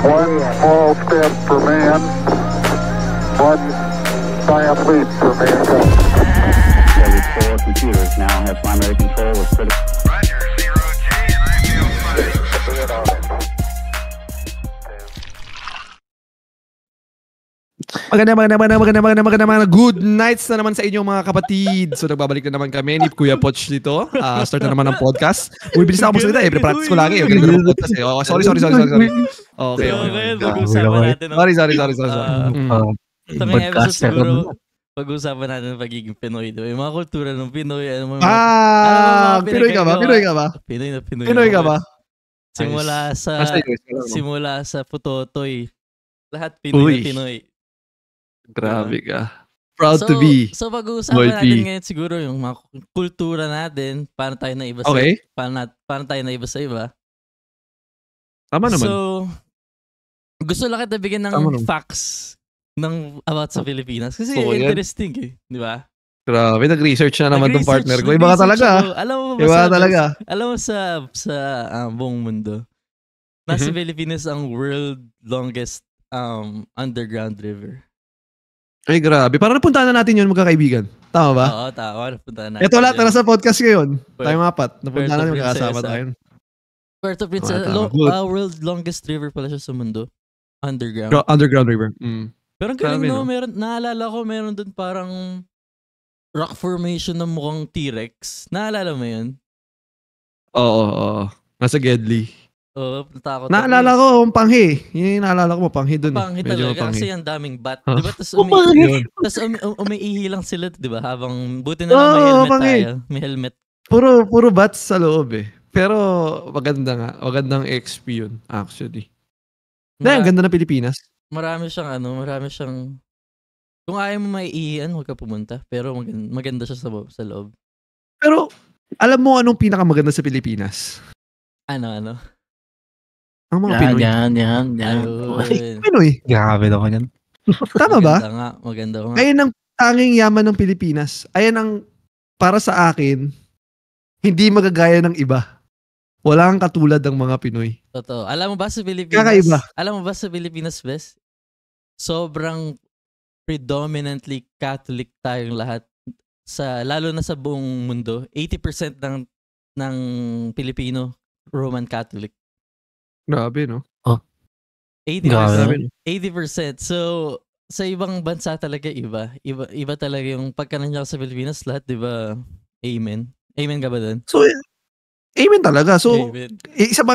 One small step for man, one giant leap for mankind. Every 4 computers now have primary control of critical. Roger, 0G, and I feel fine. Maganda. Good nights na naman sa inyong mga kapatid. So nagbabalik na naman kami ni Kuya Poch dito. Start na naman ng podcast. Uy, bilis na ako magsalita eh. Pre-practice ko lagi. Okay, ng podcast eh. Oh, sorry. Okay. Pag-usapan natin. Sorry. Ito may episode siguro, pag-usapan natin ng pagiging Pinoy. Diba? Yung mga kultura ng Pinoy. Pinoy ka ba? Pinoy ka ba? Simula sa Putotoy. Lahat Pinoy. Grabe ka. Proud to be. So pag-uusapan natin ngayon siguro yung mga kultura natin, paano tayo naiba sa paano tayo naiba sa iba. Tama naman. So gusto lang kita bigyan ng facts about sa Pilipinas kasi interesting eh, di ba? Grabe, nag-research na naman tong partner ko. Iba ka talaga. Alam mo sa buong mundo. Nasa Pilipinas ang world longest underground river. Ay, grabe. Parang napuntahan na natin yun, magkakaibigan. Tama ba? Oo, tama. Napuntahan natin. Ito lahat na sa podcast ngayon. Tayong apat. Napuntahan natin, magkakasama tayo. Puerto Princesa. World longest river pala siya sa mundo. Underground. Underground river. Pero galing no, naalala ko, meron dun parang rock formation na mukhang T-Rex. Naalala mo yun? Oo. Nasa Gedli. Oo, natakot. Naalala ko, ang panghi. Yun yung naalala ko, mapanghi dun. Panghi talaga kasi ang daming bat. Diba? Tapos umiihi lang sila, diba? Habang buti na lang may helmet tayo. May helmet. Puro bats sa loob eh. Pero maganda nga. Magandang XP yun, actually. Ang ganda ng Pilipinas. Marami siyang kung ayaw mo maiihian, huwag ka pumunta. Pero maganda siya sa loob. Pero alam mo anong pinakamaganda sa Pilipinas? Ano? Ang mga Pinoy. Yan. Pinoy. Grabe daw yan. Tama ba? Maganda nga. Ayan ang tanging yaman ng Pilipinas. Ayan ang, para sa akin, hindi magagaya ng iba. Wala kang katulad ng mga Pinoy. Totoo. Alam mo ba sa Pilipinas? Kakaiba. Alam mo ba sa Pilipinas, Bes? Sobrang predominantly Catholic tayong lahat. Lalo na sa buong mundo. 80% ng Pilipino Roman Catholic. Grabe, no? 80%. So, sa ibang bansa talaga iba. Iba talaga yung pagkananya sa Pilipinas, lahat, di ba? Amen. Amen ka ba dun? So, amen talaga. So, amen.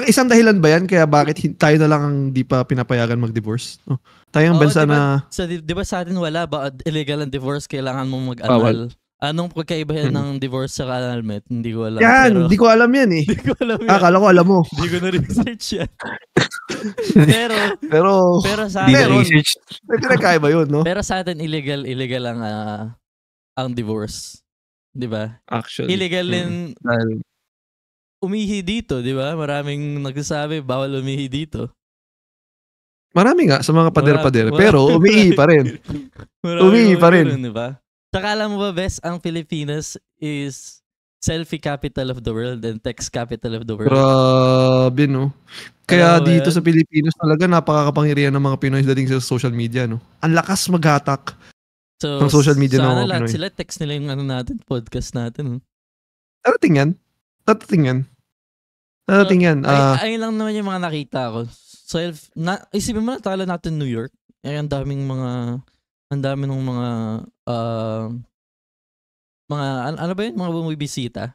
Isang dahilan ba yan kaya bakit tayo na lang ang di pa pinapayagan mag-divorce? No? Tayo ang bansa diba, na... Di ba sa atin wala ba illegal ang divorce? Kailangan mong mag-annul. Anong pagkaiba ng divorce sa annulment? Hindi ko alam. Yan, hindi ko alam yan eh. Hindi ko alam yan. Akala ko alam mo. Hindi ko na-research yan. pero sa atin, may pinagkaiba yun, no? Pero sa atin, illegal ang divorce. Di ba? Actually. Illegal din umihi dito, di ba? Maraming nagsasabi, bawal umihi dito. Marami nga sa mga pader-pader. Pero umihi pa rin. Umihi pa rin. Di ba? Saka alam mo ba, Bes, ang Pilipinas is selfie capital of the world and text capital of the world. Grabe, no? Kaya dito sa Pilipinas talaga napakakapangyarihan ng mga Pinoy dating sa social media, no? Ang lakas mag-hatak ng social media ng mga Pinoy. Lahat sila, text nila yung podcast natin. Tatating yan. Ayun lang naman yung mga nakita ko. Isipin mo na, tala natin New York. Ang dami ng mga ano ba yun? Mga bumibisita?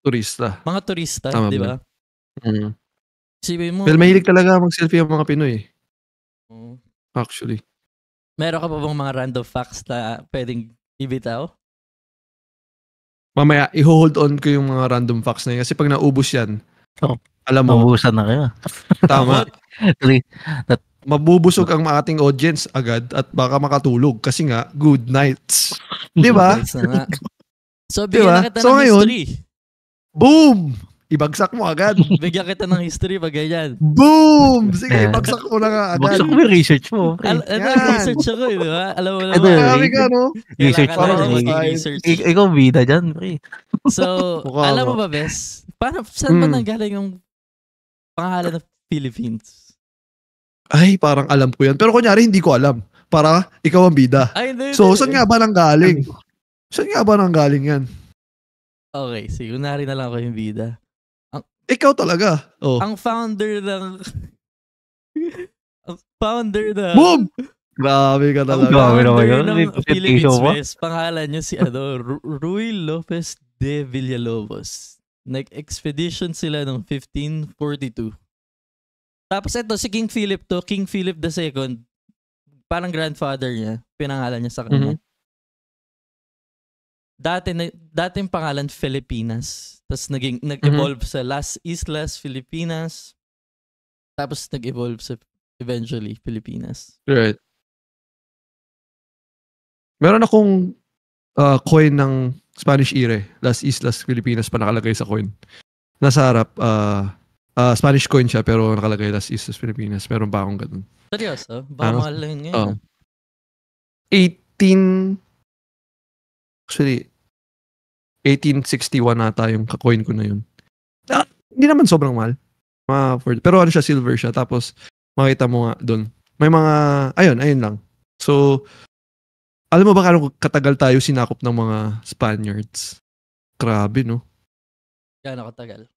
Turista. Mga turista, di ba? Isipin mo. Well, mahilig talaga mag-selfie ang mga Pinoy. Actually. Meron ka pa bang mga random facts na pwedeng ibitaw? Mamaya, i-hold on ko yung mga random facts na yun. Kasi pag naubos yan, alam mo. Naubusan na kayo. Tama. Mabubusog ang ating audience agad at baka makatulog kasi nga, good nights. Di ba? So, bigyan na kita ng history. Boom! Ibagsak mo agad. Bigyan kita ng history pag ganyan. Boom! Sige, ibagsak mo na nga agad. Bagsak mo yung research mo. Research ako, di ba? Alam mo naman. Marami ka, no? Research mo. Ikaw bida dyan, pre. So, alam mo ba, Bes? Saan ba nanggaling yung pangalan ng Philippines? Ay, parang alam ko yan. Pero kunyari, hindi ko alam. Para ikaw ang bida. Ay, hindi. So, saan nga ba nang galing? Saan nga ba nang galing yan? Okay, sige. Kunwari na lang ako yung bida. Ikaw talaga. Oh. Ang founder ng... ang founder ng... Boom! Grabe ka talaga. Grabe naman founder yun. ng May Philippines presentation ba? West. Pangalan niya si Ruy Lopez de Villalobos. Nag-expedition sila ng 1542. Tapos ito, si King Philip to, King Philip II, parang grandfather niya, pinangalan niya sa kanya. Dating pangalan Filipinas. Tapos nag-evolve sa Las Islas Filipinas. Tapos nag-evolve sa eventually Pilipinas. Right. Meron akong coin ng Spanish era. Las Islas Filipinas pa nakalagay sa coin. Nasa harap, Spanish coin siya pero nakalagay Las Islas Filipinas. Meron pa akong ganun. Seryoso? Baka mahal lang yun. 1861 nata yung coin ko na yun. Hindi naman sobrang mahal. Pero ano siya, silver siya. Tapos, makita mo nga doon. May mga, ayun lang. So, alam mo ba kung katagal tayo sinakop ng mga Spaniards? Grabe, no? Gaano katagal?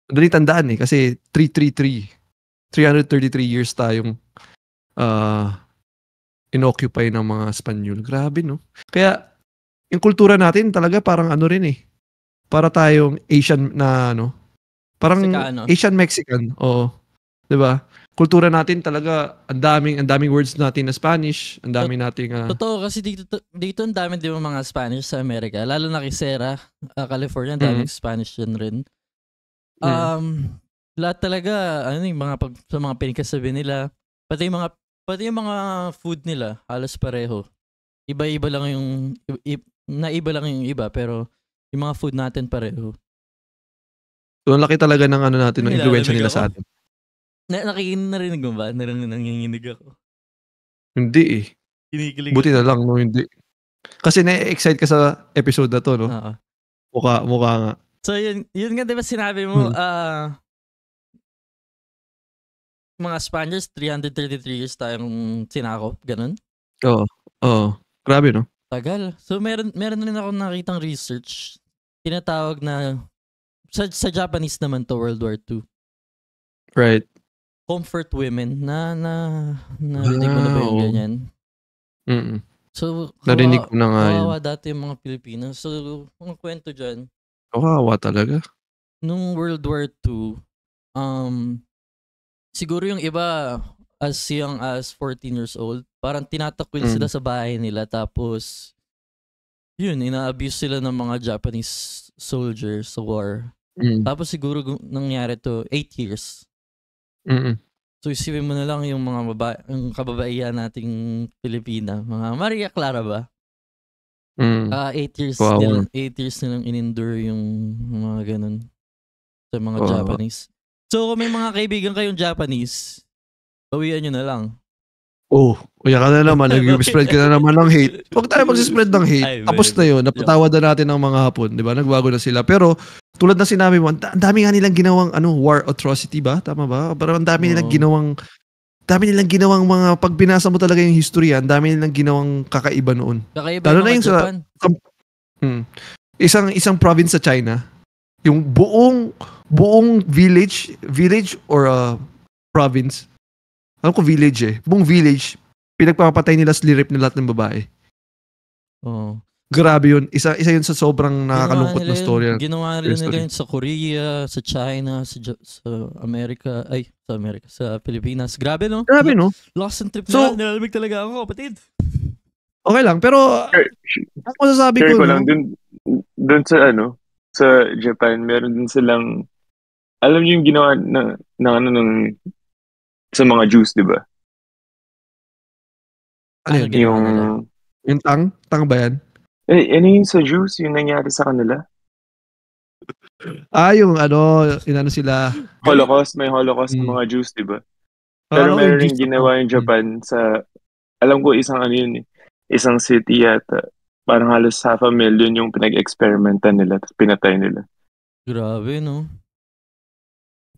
Dali tandaan kasi 333 years tayong inoccupy ng mga Espanyol. Grabe, no? Kaya, yung kultura natin talaga parang ano rin para tayong Asian na parang Mexicano. Asian Mexican. Oo. 'Di ba? Kultura natin talaga ang daming words natin na Spanish, ang dami nating Totoo kasi dito ang dami din mga Spanish sa Amerika, lalo na kay Sarah, California, ang daming Spanish din rin. Lahat talaga yung sa mga pinagkasabi nila, pati yung mga food nila halos pareho. Iba-iba lang yung iba lang yung iba, pero yung mga food natin pareho. So, ang laki talaga ng natin, ng influensya nila sa atin. Narinig mo ba? Nanginginig ako. Hindi Kinikilig. Buti na lang, no? Hindi. Kasi na-excite ka sa episode na to, no? Mukha nga. So, yun nga, diba sinabi mo, mga Spaniards, 333 years tayong sinakop, ganun? Oo. Grabe, no? Tagal. So, meron rin ako nakitang research. Tinatawag na, sa Japanese naman to, World War II. Right. Comfort women narinig mo na ba yung ganyan? So, narinig ko na nga yun. Kawawa dati yung mga Pilipino. So, ang kwento dyan, kawawa talaga. Nung World War II, siguro yung iba, as young as 14 years old, parang tinatakwil sila sa bahay nila, tapos yun, ina-abuse sila ng mga Japanese soldiers sa war. Tapos siguro nangyari to 8 years. So isipin mo na lang yung mga yung kababaihan nating Pilipina, mga Maria Clara ba? 8 years wow. 8 years nilang in-endure yung mga ganun sa mga Japanese. So kung may mga kaibigan kayong Japanese, bawian nyo na lang. Kaya ka na naman, nag-spread ka na naman ng hate. Huwag tayo mag-spread ng hate. Tapos na yun, napatawad na natin ng mga Hapon, di ba? Nagbago na sila. Pero, tulad na sinabi mo, ang dami nga nilang ginawang war atrocity ba? Tama ba? Pero ang dami nilang ginawang mga, pag binasa mo talaga yung history, ang dami nilang ginawang kakaiba noon. Kakaiba yung mga Japan. Isang province sa China, yung buong village or province, alam ko village buong village, pinagpapatay nila, slirip nila lahat ng babae. Grabe yun. Isa yun sa sobrang nakakalungkot na story. Ginawa rin nila yun sa Korea, sa China, sa Amerika, sa Pilipinas. Grabe, no? Grabe, no? Lost and trip nila. Nilalamig talaga ako, kapatid. Okay lang, pero ang masasabi ko, lang, dun sa sa Japan, meron din silang, alam niyo yung ginawa ng sa mga Jews, di ba? Ano yun? Yung tang ba yan? Ano yung sa Jews, yung nangyari sa kanila? Yung sila. Holocaust, may Holocaust ng mga Jews, di ba? Pero meron rin ginawa yung Japan sa, alam ko isang city yata. Parang halos half a million yung pinag-experimentan nila, tapos pinatay nila. Grabe, no?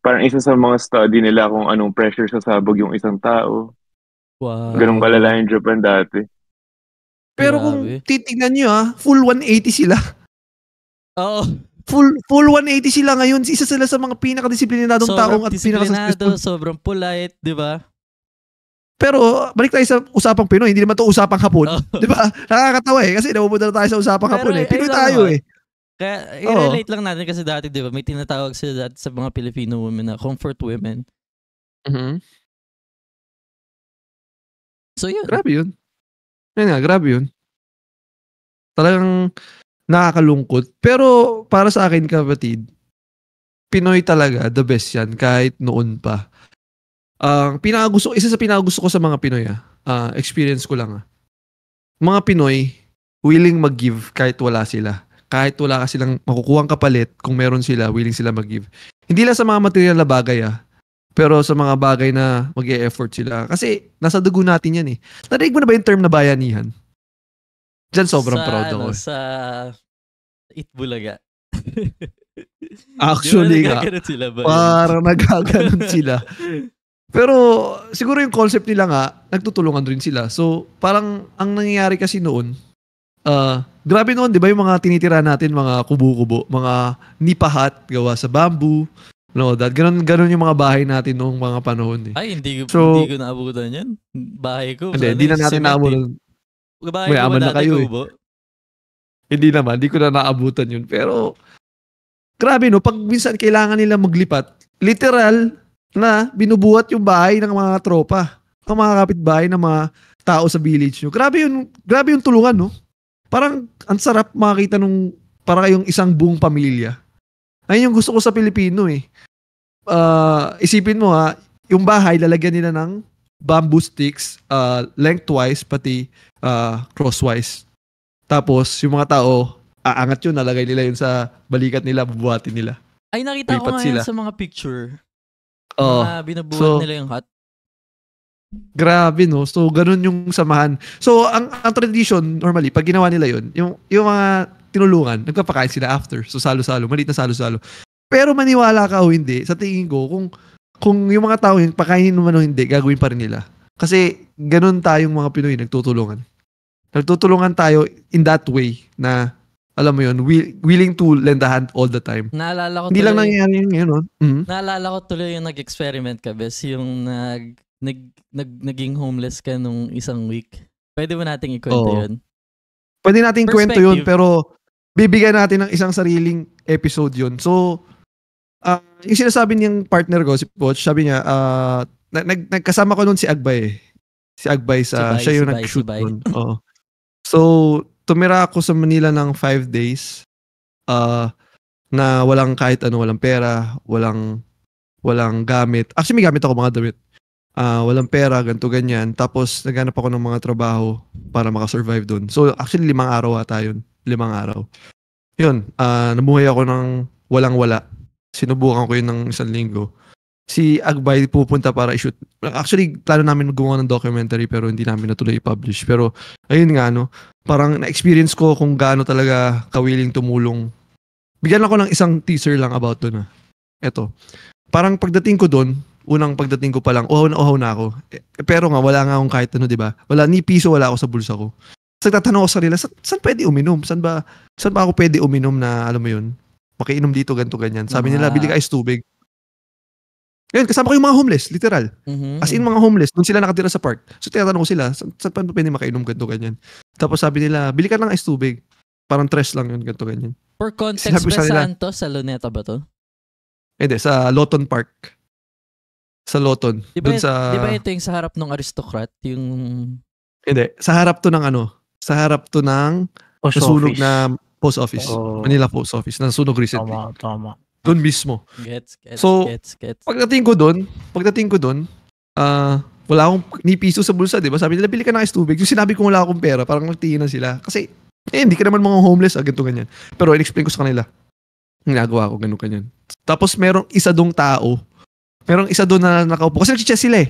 parang isa sa mga study nila kung anong pressure sasabog yung isang tao. Wow. Ganun kalala yung Japan dati. Pero kung titignan nyo full 180 sila. Oo. Full 180 sila ngayon. Isa sila sa mga pinakadisiplinadong taong at pinakadisiplinado, sobrang polite, di ba? Pero balik tayo sa usapang Pinoy, hindi naman to usapang Hapon. Di ba? Nakakatawa kasi napupunta na tayo sa usapang Hapon Pinoy tayo Kaya i-relate lang natin kasi dati, di ba, may tinatawag sila dati sa mga Filipino women na comfort women. Mm-hmm. So yun. Grabe yun. Grabe yun. Talagang nakakalungkot. Pero para sa akin, kapatid, Pinoy talaga, the best yan, kahit noon pa. Isa sa pinakagusto ko sa mga Pinoy, experience ko lang. Mga Pinoy, willing mag-give kahit wala sila. Kahit wala ka silang makukuhang kapalit, kung meron sila, willing sila mag-give. Hindi lang sa mga material na bagay, pero sa mga bagay na mag-e-effort sila. Kasi nasa dugo natin yan Narinig mo na ba yung term na bayanihan? Diyan sobrang proud ako. Sa Itbulaga. Actually parang nagkaganon sila. Pero siguro yung concept nila nagtutulungan rin sila. So parang ang nangyayari kasi noon, grabe noon, di ba yung mga tinitira natin, mga kubo-kubo, mga nipahat gawa sa bamboo, Ganon yung mga bahay natin noong mga panahon. Ay, hindi ko naabutan yan. Bahay ko. Hindi na natin naabutan. Mayaman na kayo Hindi naman, hindi ko na naabutan yun. Pero, grabe pag minsan kailangan nila maglipat, literal na binubuhat yung bahay ng mga tropa. Ng mga kapitbahay ng mga tao sa village nyo. Grabe yung tulungan, Parang, ang sarap makita para kayong isang buong pamilya. Ayun yung gusto ko sa Pilipino isipin mo yung bahay lalagyan nila ng bamboo sticks lengthwise pati crosswise. Tapos yung mga tao aangat yun, nalagay nila yun sa balikat nila, bubuhatin nila. Ay, nakita ko nga sa mga picture. Binubuhat nila yung hut. Grabe So ganun yung samahan. So ang tradition normally pag ginawa nila yun, yung mga tinulungan, nagpapakain sila after. So salo-salo, maliit na salo-salo. Pero maniwala ka o hindi, sa tingin ko, kung yung mga tao yung pakainin naman o hindi, gagawin pa rin nila. Kasi ganun tayong mga Pinoy, nagtutulungan. Nagtutulungan tayo in that way na, alam mo yun, willing to lend a hand all the time. Naalala ko hindi lang nangyayari yun ngayon. Naalala ko tuloy yung nag-experiment ka, Bes, yung naging homeless ka nung isang week. Pwede mo nating ikwento yun? Pwede nating kwento yun, pero bibigyan natin ng isang sariling episode yun. So, yung sinasabi niyang partner ko, si Poch, sabi niya, nagkasama ko nun si Agbay. Si Agbay siya yung nag-shoot nun. So, tumira ako sa Manila ng 5 days na walang kahit ano, walang pera, walang gamit. Actually, may gamit ako, mga damit. Walang pera, ganito, ganyan. Tapos, naghanap ako ng mga trabaho para makasurvive dun. So, actually, 5 araw ata yun. 5 araw. Yun, namuhay ako ng walang-wala. Sinubukan ko yun ng 1 linggo. Si Agbay pupunta para i-shoot. Actually, plano namin gumawa ng documentary pero hindi namin natuloy i-publish. Pero, ayun nga, parang na-experience ko kung gaano talaga kawiling tumulong. Bigyan ako ng isang teaser lang about doon. Eto. Parang pagdating ko doon, unang pagdating ko pa lang, uhaw na ako. Pero nga, wala nga akong kahit ano, diba? Wala, ni piso wala ako sa bulsa ko. So, tatanong ko sa kanila, saan pwede uminom? Saan ba ako pwede uminom na, alam mo yun, makiinom dito, ganito, ganyan. Sabi nila, bili ka ice tubig. Yun, kasama ko yung mga homeless, literal. As in, mga homeless, doon sila nakatira sa park. So, tinatanong ko sila, saan pa pwede makainom, ganito, ganyan. Tapos sabi nila, bili ka ng ice tubig. Parang tres lang yun, ganito, ganyan. For context, saan to? Sa Luneta ba to? Hindi, sa Loton Park. Sa Loton. Diba ito yung sa harap ng Aristocrat? Hindi, sa harap to ng sa harap to ng nasunog na post office. Manila Post Office. Nasunog recently. Tama. Doon mismo. Gets. Pagdating ko doon, wala akong ni piso sa bulsa, di ba? Sabi nila, bili ka ng ice tubig. Yung sinabi ko wala akong pera, parang nagtingin sila. Kasi, hindi ka naman mga homeless, ganito ganyan. Pero in-explain ko sa kanila. Ginagawa ko, ganun ganyan. Tapos merong isa doon na nakaupo. Kasi nag-chess sila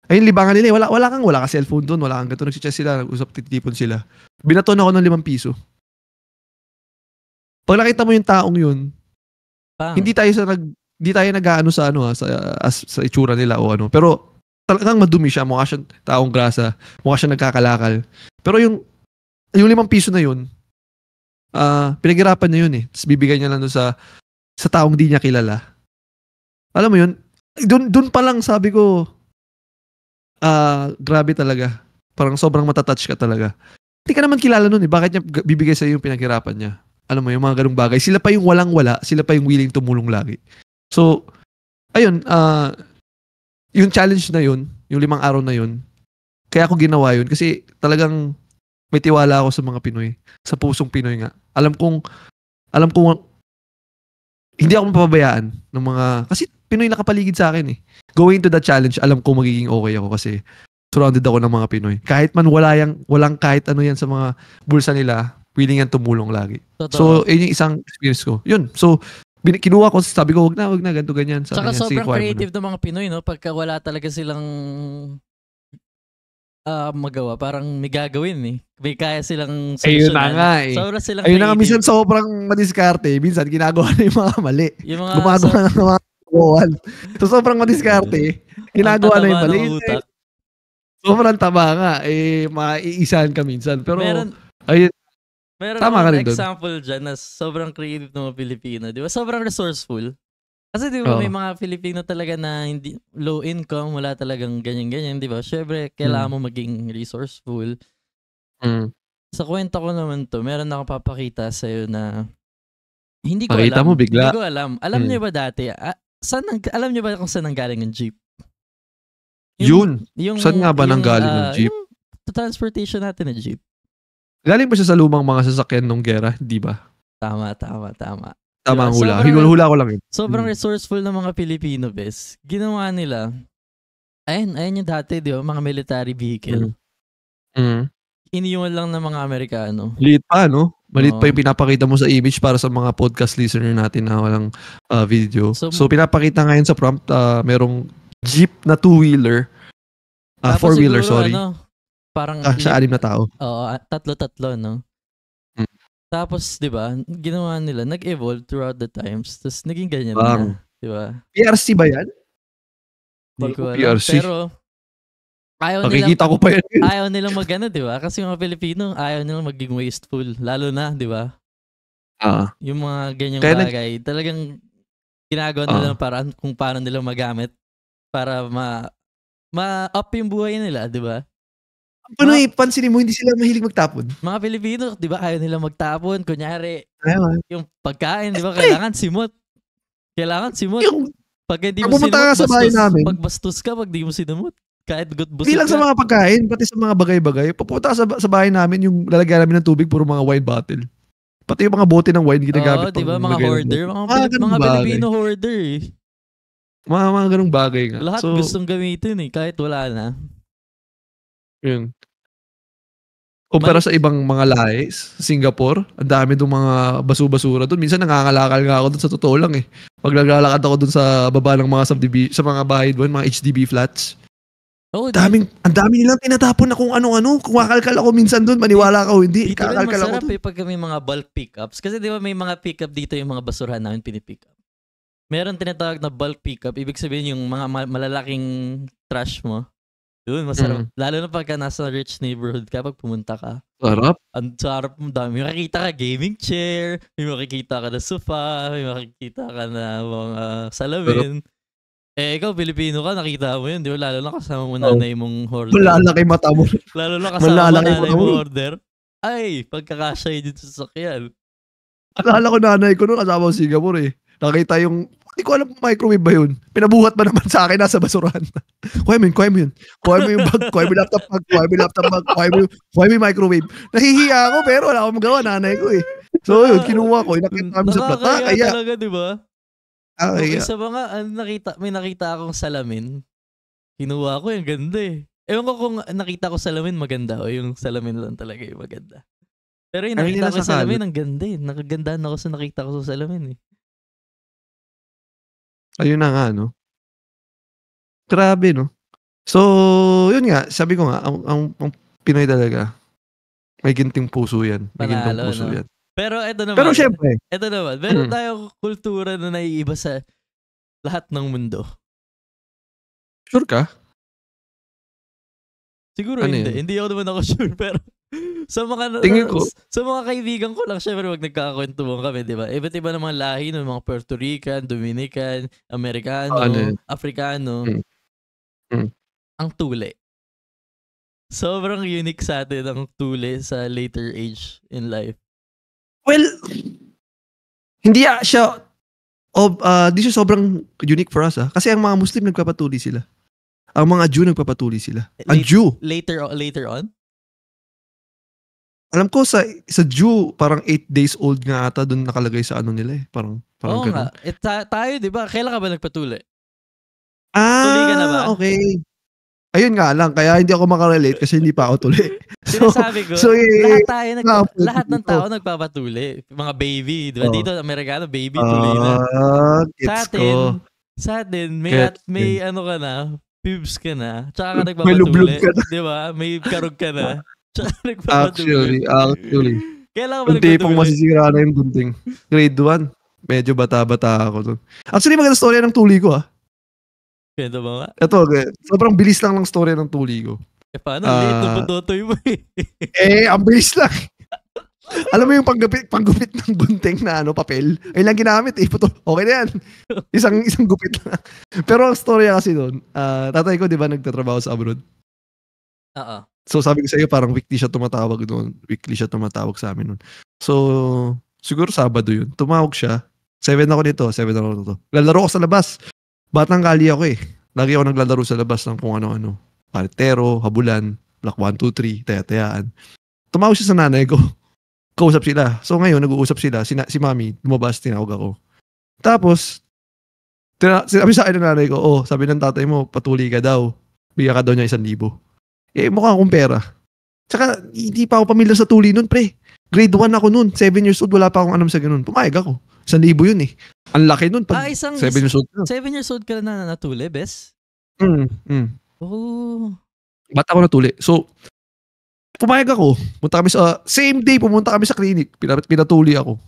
Ayun, libangan nila wala ka cellphone doon, wala kang ganito, nag-chess sila, nag-usap, titipon sila. Binaton ako ng 5 piso. Pag nakita mo yung taong yun, hindi tayo sa di tayo nag-aano sa sa itsura nila o ano. Pero talagang madumi siya, mukha siyang taong grasa, mukha siyang nagkakalakal. Pero yung 5 piso na yun, pinaghirapan niya yun eh. Tapos bibigay niya lang doon sa taong di niya kilala. Alam mo yun, doon pa lang sabi ko, grabe talaga. Parang sobrang matatouch ka talaga. Hindi ka naman kilala nun eh. Bakit niya bibigay sa'yo yung pinaghirapan niya? Alam mo yung mga ganung bagay. Sila pa yung walang-wala, sila pa yung willing tumulong lagi. So, ayun, yung challenge na yun, yung 5 araw na yun, kaya ako ginawa yun kasi talagang may tiwala ako sa mga Pinoy. Sa pusong Pinoy nga. Alam kong hindi ako mapabayaan ng mga, kasi Pinoy nakapaligid sa akin eh. Going to the challenge, alam ko magiging okay ako kasi surrounded ako ng mga Pinoy. Kahit man walang kahit ano yan sa mga bulsa nila, willing yan tumulong lagi. Totoo. So, yun yung isang experience ko. Yun. So, kinuha ko, sabi ko, wag na, ganito, ganyan. Saka sobrang creative ng mga Pinoy, no? Pagka wala talaga silang magawa, parang may gagawin eh. May kaya silang solusyonan. Ayun na nga eh. Sobrang silang ayun creative. Na nga, minsan sobrang madiskarte. Minsan, ginagawa na yung mga mali. Yung mga, gumagawa na ng mga kawawan. So, sobrang madiskarte. Ginagawa na yung mali. Sobrang taba nga. Maiisahan ka minsan. Pero, ayun. Meron tama ka rin doon. Example dyan na sobrang creative ng mga Pilipino. Di ba? Sobrang resourceful. Kasi di ba may mga Filipino talaga na hindi low income, wala talagang ganyan-ganyan, di ba? Syempre, kailangan mo maging resourceful. Sa kwenta ko naman to, meron akong papakita sa'yo na hindi ko pakita alam. Mo bigla. Hindi ko alam. Alam niyo ba dati, alam niyo ba kung saan nanggaling yung jeep? Yung saan nga ba nanggaling yung jeep? Yung transportation natin na jeep. Galing ba siya sa lumang mga sasakyan nung gera? Di ba? Tama. Tama ang hula. Hula ko lang yun. Sobrang resourceful ng mga Pilipino, bes. Ginawa nila, ayun yung dati, di ba? Mga military vehicle. Iniwan lang ng mga Amerikano. Liit pa, no? Maliit pa yung pinapakita mo sa image para sa mga podcast listener natin na walang video. So pinapakita ngayon sa prompt, merong jeep na 2-wheeler. 4-wheeler, sorry. Parang sa 6 na tao. Oo, 3, no? Tapos, di ba, ginawa nila, nag-evolve throughout the times. Tapos, naging ganyan na. Di ba? PRC ba yan? Hindi ko alam. PRC. Pero, nakikita ko pa yan. Ayaw nilang mag-ano, di ba? Kasi mga Pilipino, ayaw nilang maging wasteful. Lalo na, di ba? Yung mga ganyang bagay. Talagang ginagawa nila ng paraan kung paano nila magamit para ma-up yung buhay nila, di ba? Panoy, pansinin mo, hindi sila mahilig magtapon. Mga Pilipino, di ba, ayaw nila magtapon. Kunyari, yung pagkain, di ba, kailangan simot. Pag hindi mo sinumot, pagbastos ka, pag di mo sinumot. Kahit good busog ka. Hindi lang sa mga pagkain, pati sa mga bagay-bagay. Pupunta ka sa bahay namin, yung lalagyan namin ng tubig, puro mga wine bottle. Pati yung mga bote ng wine ginagamit. Oo, di ba, mga hoarder. Mga Pilipino hoarder eh. Mga ganung bagay nga. Lahat gustong gamitin eh, kahit wala na. Yun. Kumpara sa ibang mga lahi, Singapore, ang dami doon mga basu-basura doon. Minsan nangangalakal nga ako doon sa totoo lang eh. Pag naglalakad ako doon sa baba ng mga sa mga bahay doon, mga HDB flats. Ang dami nilang tinatapon na kung ano-ano. Kumakalkal ako minsan doon, maniwala ka o hindi. Kakalkal ako doon. Masarap pag may mga bulk pickups. Kasi di ba may mga pickup dito yung mga basurahan namin pinipick up. Meron tinatawag na bulk pickup. Ibig sabihin yung mga malalaking trash mo. Doon, masarap. Lalo na pagka nasa rich neighborhood ka, pag pumunta ka. Sarap. Ang sarap mo dami. May makikita ka gaming chair, may makikita ka na sofa, may makikita ka na mga salamin. Ikaw, Pilipino ka, nakita mo yun. Di ba? Lalo na kasama mo nanay mong hoarder. Malalaki mata mo. Lalo na kasama mo nanay mong hoarder. Ay, pagkakasya yun dito sa sakyan. Alala ko nanay ko noon, kasama ko sa Singapore eh. Nakita yung, hindi ko alam microwave ba yun. Pinabuhat ba naman sa akin nasa basurahan. Kuha mo yun. Kuha mo yung bag, kuha mo yung laptop bag, kuha mo yung microwave. Nahihiya ako pero wala akong magawa, nanay ko eh. So yun, kinuha ko, nakita kami sa plata. Nakakaya talaga, di ba? Isa ba nga, may nakita akong salamin. Kinuha ko, yung ganda eh. Ewan ko kung nakita ko salamin maganda o yung salamin lang talaga yung maganda. Pero yung nakita ko salamin, ang ganda eh. Nakagandahan ako sa nakita ko sa salamin eh. Ayun na nga, no? Grabe, no? So, yun nga, sabi ko nga, ang Pinoy talaga, may ginting puso yan. May ginting puso yan. Pero eto naman. Pero syempre. Meron tayong kultura na naiiba sa lahat ng mundo? Sure ka? Siguro Ano hindi. yun? Hindi ako naman ako sure, pero sa mga Tingin ko- sa mga kaibigan ko lang, syempre wag nagkakakwentuhan kami, di ba? Iba't iba ng mga lahi ng mga Puerto Rican, Dominican, Amerikano, Ano yun? Afrikano. Ang tuli. Sobrang unique sa atin ang tuli sa later age in life. Well, hindi siya di siya sobrang unique for us kasi ang mga Muslim nagpapatuli sila. Ang mga Jew nagpapatuli sila. Ang Jew. Later on? Alam ko sa Jew, parang 8 days old nga ata doon nakalagay sa ano nila eh. Parang Oo ganun. nga. Tayo, di ba? Kailan ka ba nagpatuli? Tuli ka na ba? Okay. Ayun nga lang, kaya hindi ako makarelate kasi hindi pa ako tuli. Sinasabi ko, lahat ng tao nagpapatuli. Mga baby, di ba? Dito, Amerikano, baby, tuli na. Sa atin, may ano ka na, pubes ka na, tsaka ka nagpapatuli. May lublog ka na. Di ba? May karog ka na, tsaka nagpapatuli. Actually. Kailan ka ba Yung tipong masisira na yung gunting. Grade 1. Medyo bata-bata ako doon. Actually, maganda story ng tuli ko Pwede ba nga? Ito, sobrang bilis lang ng story ng tuli ko. Paano? Late na patutoy mo ang bilis lang. Alam mo yung panggupit ng gunting na papel? Ayun lang ginamit Okay na yan. Isang gupit lang. Pero ang story kasi doon, tatay ko di ba nagtatrabaho sa abroad? Oo. So sabi ko sa iyo parang weekly siya tumatawag doon. Weekly siya tumatawag sa amin noon. So siguro Sabado yun. Tumawag siya. 7 ako nito. Lalaro ko sa labas. Batang kali ako eh. Lagi ako naglalaro sa labas ng kung ano-ano. Paritero, habulan, block 1, 2, 3, taya-tayaan. Tumawag siya sa nanay ko. Kausap sila. So ngayon, nag-uusap sila. Si mami, lumabas, tinawag ako. Tapos, sabi sa akin ng nanay ko, sabi ng tatay mo, patuli ka daw. Bigyan ka daw niya 1,000. Mukha akong pera. Tsaka, hindi pa ako pamilya sa tuli nun, pre. Grade 1 ako nun. 7 years old, wala pa akong alam sa ganun. Pumayag ako. 1,000 yun eh. Ang laki nun. 7 years old. 7 years old ka na natuli, bes? Oh. Bata ako natuli. So, pumayag ako. Punta kami sa, same day, pumunta kami sa clinic. Pinatuli ako.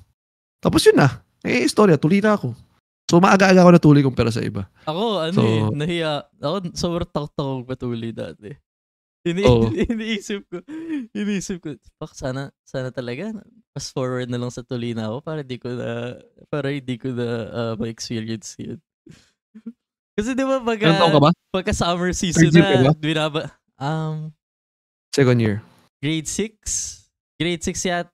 Tapos yun na. Istorya, tuli na ako. So, maaga-aga ako natuli kumpara sa iba. Ako, nahiya. Ako, sobrang takot ako patuli dati. Iniisip ko, sana talaga, fast forward na lang sa tuli na ako para hindi ko na ma-experience yun. Kasi di ba pagka summer season na, second year. Grade 6 yata,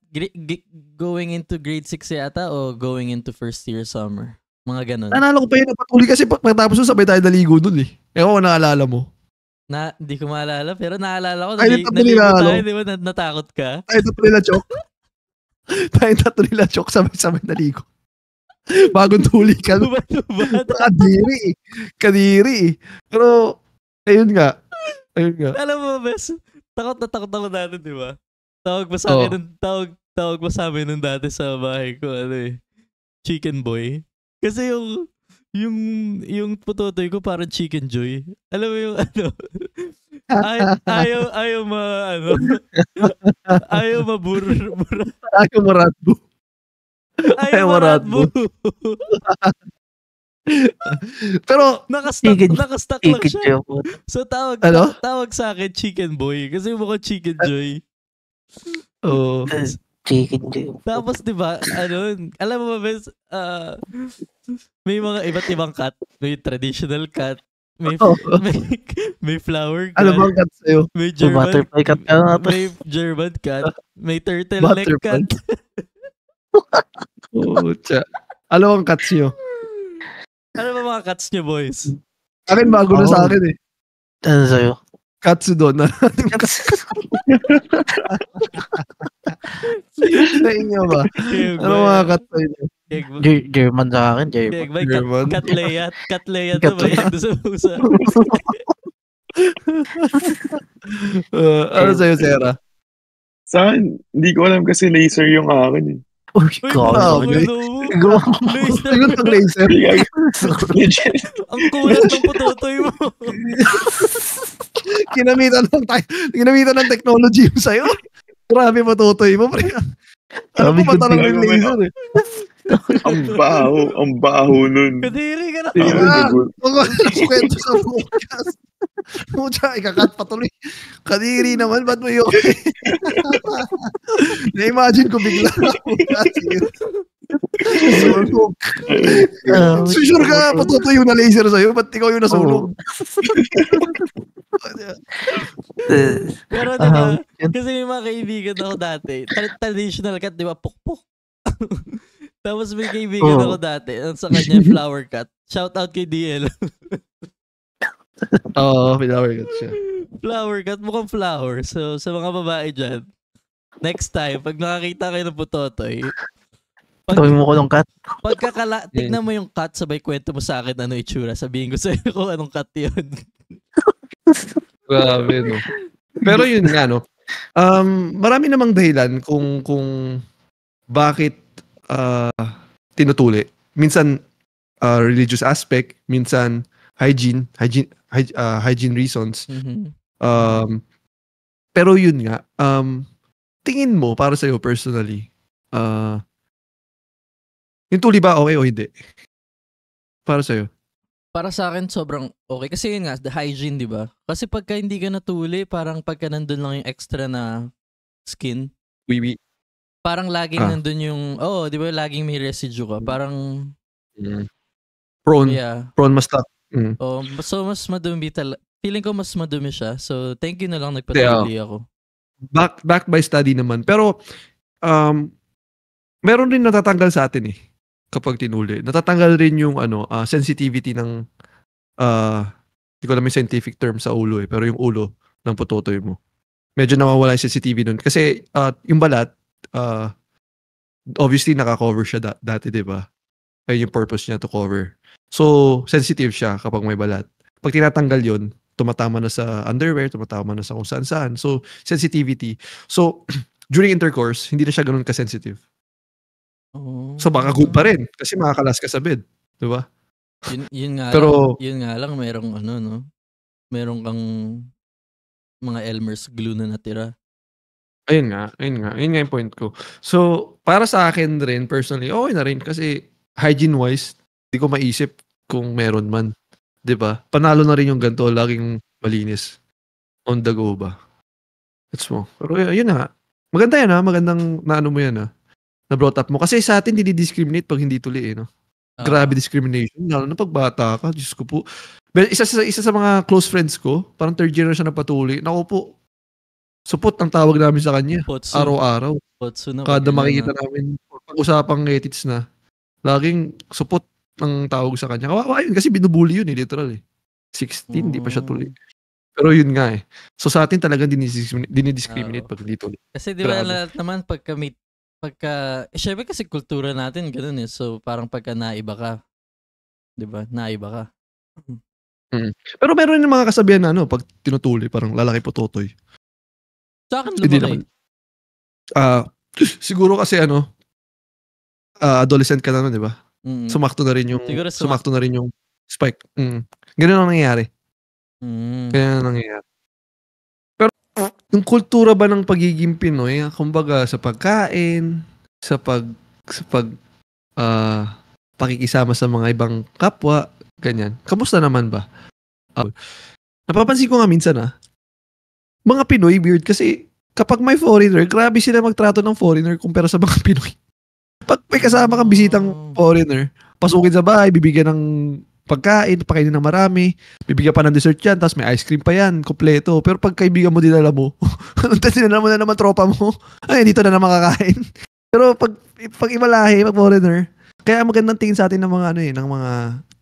going into grade 6 yata o going into first year summer? Mga ganun. Naalala ko pa yun, napatuli kasi pagkatapos nun sabay tayo naligo dun eh. Ewan ko naalala mo. Hindi ko maalala, pero naalala ko. Tayo tayo, di ba natakot ka? Tayo tatlo nila chok. Sabay naligo. Bagong tuli ka. Kadiri. Pero, ayun nga. Alam mo, bes, takot ako dati, di ba? Tawag pa sa amin nung dati sa bahay ko, Chicken Boy. Kasi yung putotoy ko parang Chicken Joy. Alam mo yung ayaw mabura. Ayaw maratbo. Pero nakastuck lang siya. So tawag sa akin Chicken Boy kasi mukhang Chicken Joy. Chicken Joy. Tapos diba, alam mo ba, may mga iba't ibang cut. May traditional cut. May flower cut. Ano bang cut sa'yo? May German butterfly cut ka nga. May German cut. May turtleneck cut. Ano bang cuts nyo? Ano ba mga cuts nyo, boys? Akin bago na sa akin eh. Ano sa'yo? Katsudon. Sa inyo ba? Ano mga cuts sa inyo? German sa akin, German. Katleya to ba yan sa pusa? Ano sa'yo, Sarah? Sa akin, hindi ko alam kasi laser yung akin eh. Uy, God. Laser. Ang kulat ng putotoy mo. Kinamitan ng technology mo sa'yo. Grabe matutoy mo, pre. Alam mo ba talagang yung laser eh? Ang baho nun. Kadiri ka na. Kwento sa podcast. Mucha, ikakat patuloy. Kadiri naman, ba't mo yun? Na-imagine ko bigla. Sunog. Sure ka, patutuyo na laser sa'yo. Ba't ikaw yung nasunog? Pero diba, kasi may mga kaibigan ako dati, traditional cut, diba, pukpuk. Tapos may kaibigan ako dati, sa kanya, flower cut. Shout out kay DL. Flower cut siya. Flower cut, mukhang flower. So, sa mga babae dyan, next time, pag nakakita kayo ng putotoy, Tawin mo ko ng cut. tignan mo yung cut, sabay kwento mo sa akin ano itsura. Sabihin ko sa'yo kung anong cut yun. Grabe, no? Pero yun nga, no? Marami namang dahilan kung bakit tinutuli. Minsan, religious aspect. Minsan, hygiene reasons. Mm-hmm. Pero yun nga, tingin mo, para sa'yo personally, yung tuli ba okay o hindi? Para sa'yo? Para sa akin, sobrang okay. Kasi yun nga, the hygiene, di ba? Kasi pagka hindi ka natuli, parang pagka nandun lang yung extra na skin, parang laging nandun yung, di ba, laging may residue ka. Parang, prone ma-stuck. So mas madumi feeling ko mas madumi siya. So, thank you na lang nagpatuli ako. Back by study naman. Pero, meron rin natatanggal sa atin eh. Kapag tinuli. Natatanggal rin yung sensitivity ng hindi ko alam yung scientific term sa ulo eh, pero yung ulo ng putotoy mo. Medyo nawawala yung sensitivity nun. Kasi yung balat, obviously naka-cover siya dati, di ba? Ayun yung purpose niya to cover. So, sensitive siya kapag may balat. Pag tinatanggal yun, tumatama na sa underwear, tumatama na sa kung saan-saan. So, sensitivity. So, during intercourse, hindi na siya ganun ka-sensitive. So baka good pa rin kasi makakalas ka sa bed, 'di ba? Yun nga pero, lang, yun nga lang merong meron kang mga Elmer's glue na natira. Ayun nga yung point ko. So para sa akin rin personally, okay na rin kasi hygiene wise, hindi ko maisip kung meron man, 'di ba? Panalo na rin yung ganito, laging malinis on the go ba. That's mo. Pero yun na. Maganda yan magandang naano mo yan na brought up mo. Kasi sa atin, discriminate pag hindi tuli no? Grabe discrimination. Lalo na pag bata ka. Diyos ko po. Isa sa mga close friends ko, parang third year na siya napatuli. Naku po, supot ang tawag namin sa kanya. Potso. Araw-araw. Kada makikita namin, pag-usapang ethics na, laging supot ang tawag sa kanya. Kawawa yun, kasi binubuli yun literal 16, hindi pa siya tuli. Pero yun nga So sa atin talagang dinidiscriminate pag hindi tuli. Kasi di ba naman syempre kasi kultura natin ganun So parang pagka naiba ka, 'di ba? Naiba ka. Pero meron yung mga kasabihan na pag tinutuli parang lalaki putotoy. Sa akin lumaki. Siguro kasi adolescent ka na 'di ba? Sumakto na rin yung spike. Ganun ang nangyayari. Kaya nangyayari. Pero yung kultura ba ng pagiging Pinoy, kumbaga sa pagkain, sa pakikisama sa mga ibang kapwa, ganyan. Kamusta naman ba? Napapansin ko nga minsan mga Pinoy weird kasi kapag may foreigner, grabe sila magtrato ng foreigner kumpara sa mga Pinoy. Pag may kasama kang bisitang foreigner, pasukin sa bahay, bibigyan ng pagkain, pakainin ng marami, bibigyan pa ng dessert yan, tapos may ice cream pa yan, kompleto. Pero pag kaibigan mo, dinala mo, dinala mo na naman tropa mo, ay, dito na naman kakain. Pero pag iba lahi, pag foreigner, kaya magandang tingin sa atin ng mga ng mga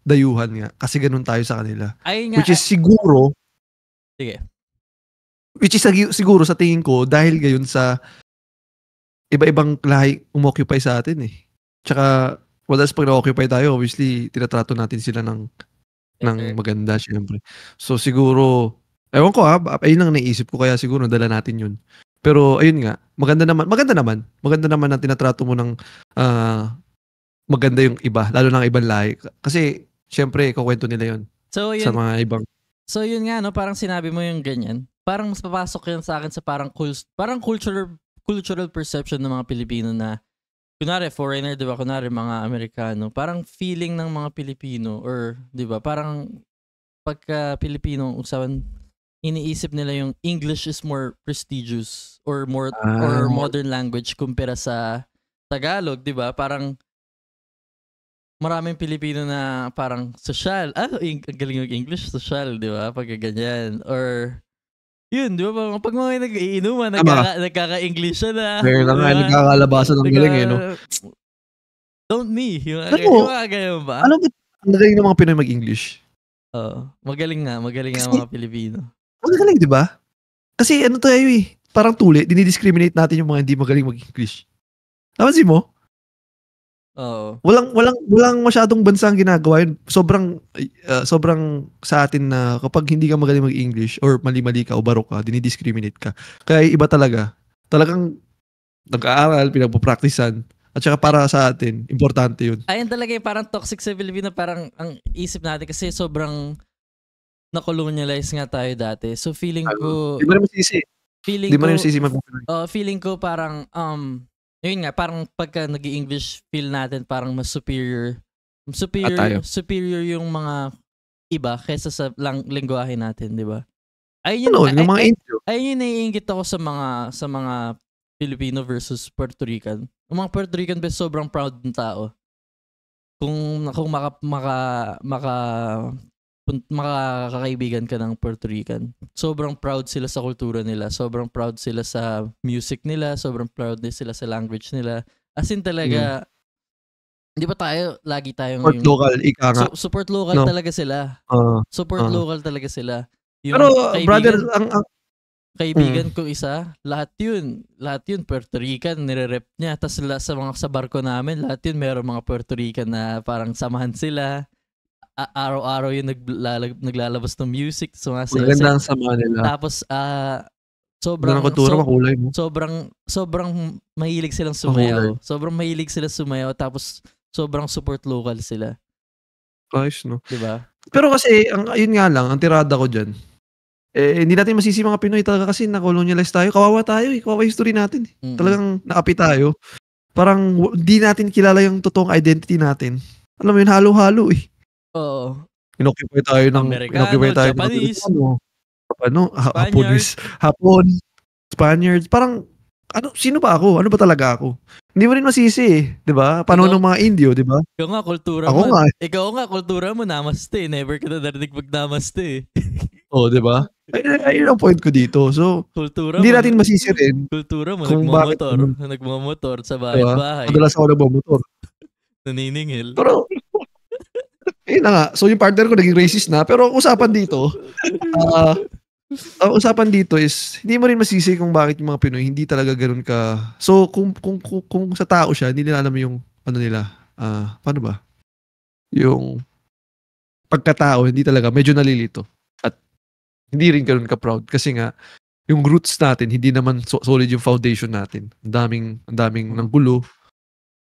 dayuhan nga, kasi ganun tayo sa kanila. Which is siguro, siguro sa tingin ko, dahil gayon sa iba-ibang lahi umoccupy sa atin Tsaka, pag na-occupy tayo, obviously, tinatrato natin sila ng maganda, syempre. So, siguro, ewan ko ayun ang naisip ko, kaya siguro dala natin yun. Pero, ayun nga, maganda naman na tinatrato mo ng maganda yung iba, lalo ng ibang lahi. Kasi, syempre, kukwento nila yun. Sa mga ibang. So, yun nga, parang sinabi mo yung ganyan. Parang mas papasok yan sa akin sa parang cultural perception ng mga Pilipino na kunwari foreigner, 'di ba? Kunwari mga Amerikano, parang feeling ng mga Pilipino or 'di ba? Parang pagka Pilipino usapan iniisip nila yung English is more prestigious or modern language kumpara sa Tagalog, 'di ba? Parang maraming Pilipino na parang social. Ang galing ng English, social, 'di ba? Pagka ganyan or yun, di ba? Pag mga nag-iinuman, nagkaka-English na. Meron na nga, nagkakalabasan ng galing eh, no? Don't me. Yung mga ganyan ba? Ano ba? Ang galing ng mga Pinoy mag-English. Magaling nga mga Pilipino. Magaling, di ba? Kasi ano tayo eh, parang tuli, dinidiscriminate natin yung mga hindi magaling mag-English. Napansin mo? Oo. Walang masyadong bansang ginagawa yun. Sobrang sa atin na kapag hindi ka magaling mag-English or mali-mali ka o barok ka, dinidiscriminate ka. Kaya iba talaga. Talagang nag-aaral, pinagpo-practicean. At saka para sa atin, importante yun. Ayun talaga yung parang toxic sa Pilipino. Parang ang isip natin kasi sobrang na-colonialize nga tayo dati. So feeling ko... Di mo naman sisi. Feeling ko parang... yun nga, parang pagka nag-i-English feel natin parang mas superior yung mga iba kaysa sa lengguwahe natin, di ba? Ayun yung naiingit ako sa mga Filipino versus Puerto Rican. Yung mga Puerto Rican ba sobrang proud ng tao. Kung makakaibigan ka ng Puerto Rican, sobrang proud sila sa kultura nila, sobrang proud sila sa music nila, sobrang proud din sila sa language nila. As in talaga, di ba lagi tayong support local, ika nga. Support local talaga sila. Support local talaga sila. Yung pero brother, kaibigan ko isa, lahat yun Puerto Rican, nire-rep niya. Tapos sa barko namin, lahat yun meron mga Puerto Rican na parang samahan sila. Araw-araw yung naglalabas ng music, sumasayaw. Maganda ang sama nila. Tapos sobrang mahilig silang sumayaw. Sobrang mahilig sila sumayaw, tapos sobrang support local sila. Nice, no? Diba? Pero kasi yun nga lang, ang tirada ko diyan. Hindi natin masisi mga Pinoy talaga kasi na-colonialize tayo. Kawawa tayo, kawawa history natin. Mm-hmm. Talagang naapi tayo. Parang hindi natin kilala yung totoong identity natin. Alam mo yun, halo-halo eh. Oo. Inoccupy tayo ng Japanese, Hapon, Spaniards. Parang sino ba ako? Ano ba talaga ako? Hindi mo rin masisi eh, 'di ba? Paano ng mga Indio, 'di ba? Ikaw nga kultura mo namaste. Never ka na narinig mag-namaste. Oh, 'di ba? Ayun ang point ko dito. So, kultura hindi natin masisi rin. Kultura mo nagmamotor sa bahay-bahay. Madalas ako nagmamotor. Naniningil. Pero ayun na nga. So, yung partner ko naging racist na. Pero ang usapan dito is, hindi mo rin masisi kung bakit yung mga Pinoy hindi talaga ganun ka. So, kung sa tao siya, hindi nila alam yung, paano ba? Yung pagkatao, hindi talaga, medyo nalilito. At hindi rin ganun ka-proud. Kasi nga, yung roots natin, hindi naman solid yung foundation natin. Ang daming ng gulo.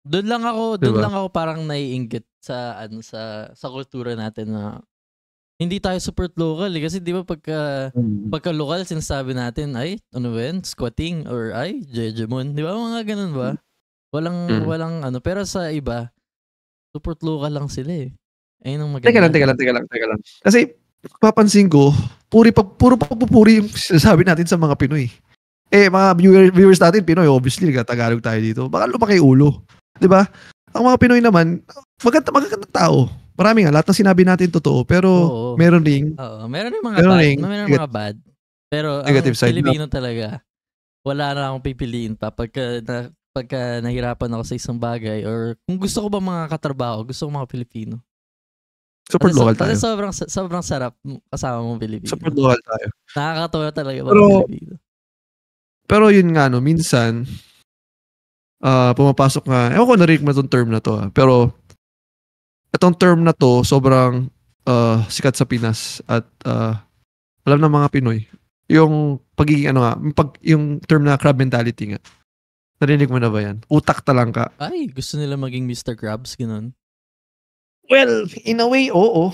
Doon lang ako parang naiinggit sa kultura natin na hindi tayo support local kasi di ba pagka local sinasabi natin ay squatting or ay Jejemon, di ba mga ganun ba? Walang pero sa iba support local lang sila eh. Ayun ang maganda. Teka lang. Kasi papansin ko, puro pagpupuri yung sinasabi natin sa mga Pinoy. Mga viewers natin Pinoy, obviously Tagalog tayo dito. Baka lumaki ulo. 'Di ba? Ang mga Pinoy naman, magagandang tao. Marami nga, lahat ng sinabi natin totoo, pero meron ring mga bad. Pero negative ang Pilipino talaga, wala na akong pipiliin pa pagka nahirapan ako sa isang bagay or kung gusto ko ba mga katrabaho, gusto ko mga Pilipino. Super local tayo. Sobrang sarap kasama mong Pilipino. Super local tayo. Nakakatawa talaga mga Pilipino. Pero yun nga, minsan, pumapasok nga, ewan ko narinig mo itong term na to, pero itong term na to sobrang sikat sa Pinas at alam ng mga Pinoy yung pagiging yung term na crab mentality nga. Narinig mo na ba yan? Utak talangka. Ay, gusto nila maging Mr. Krabs, ganun. Well, in a way, oo.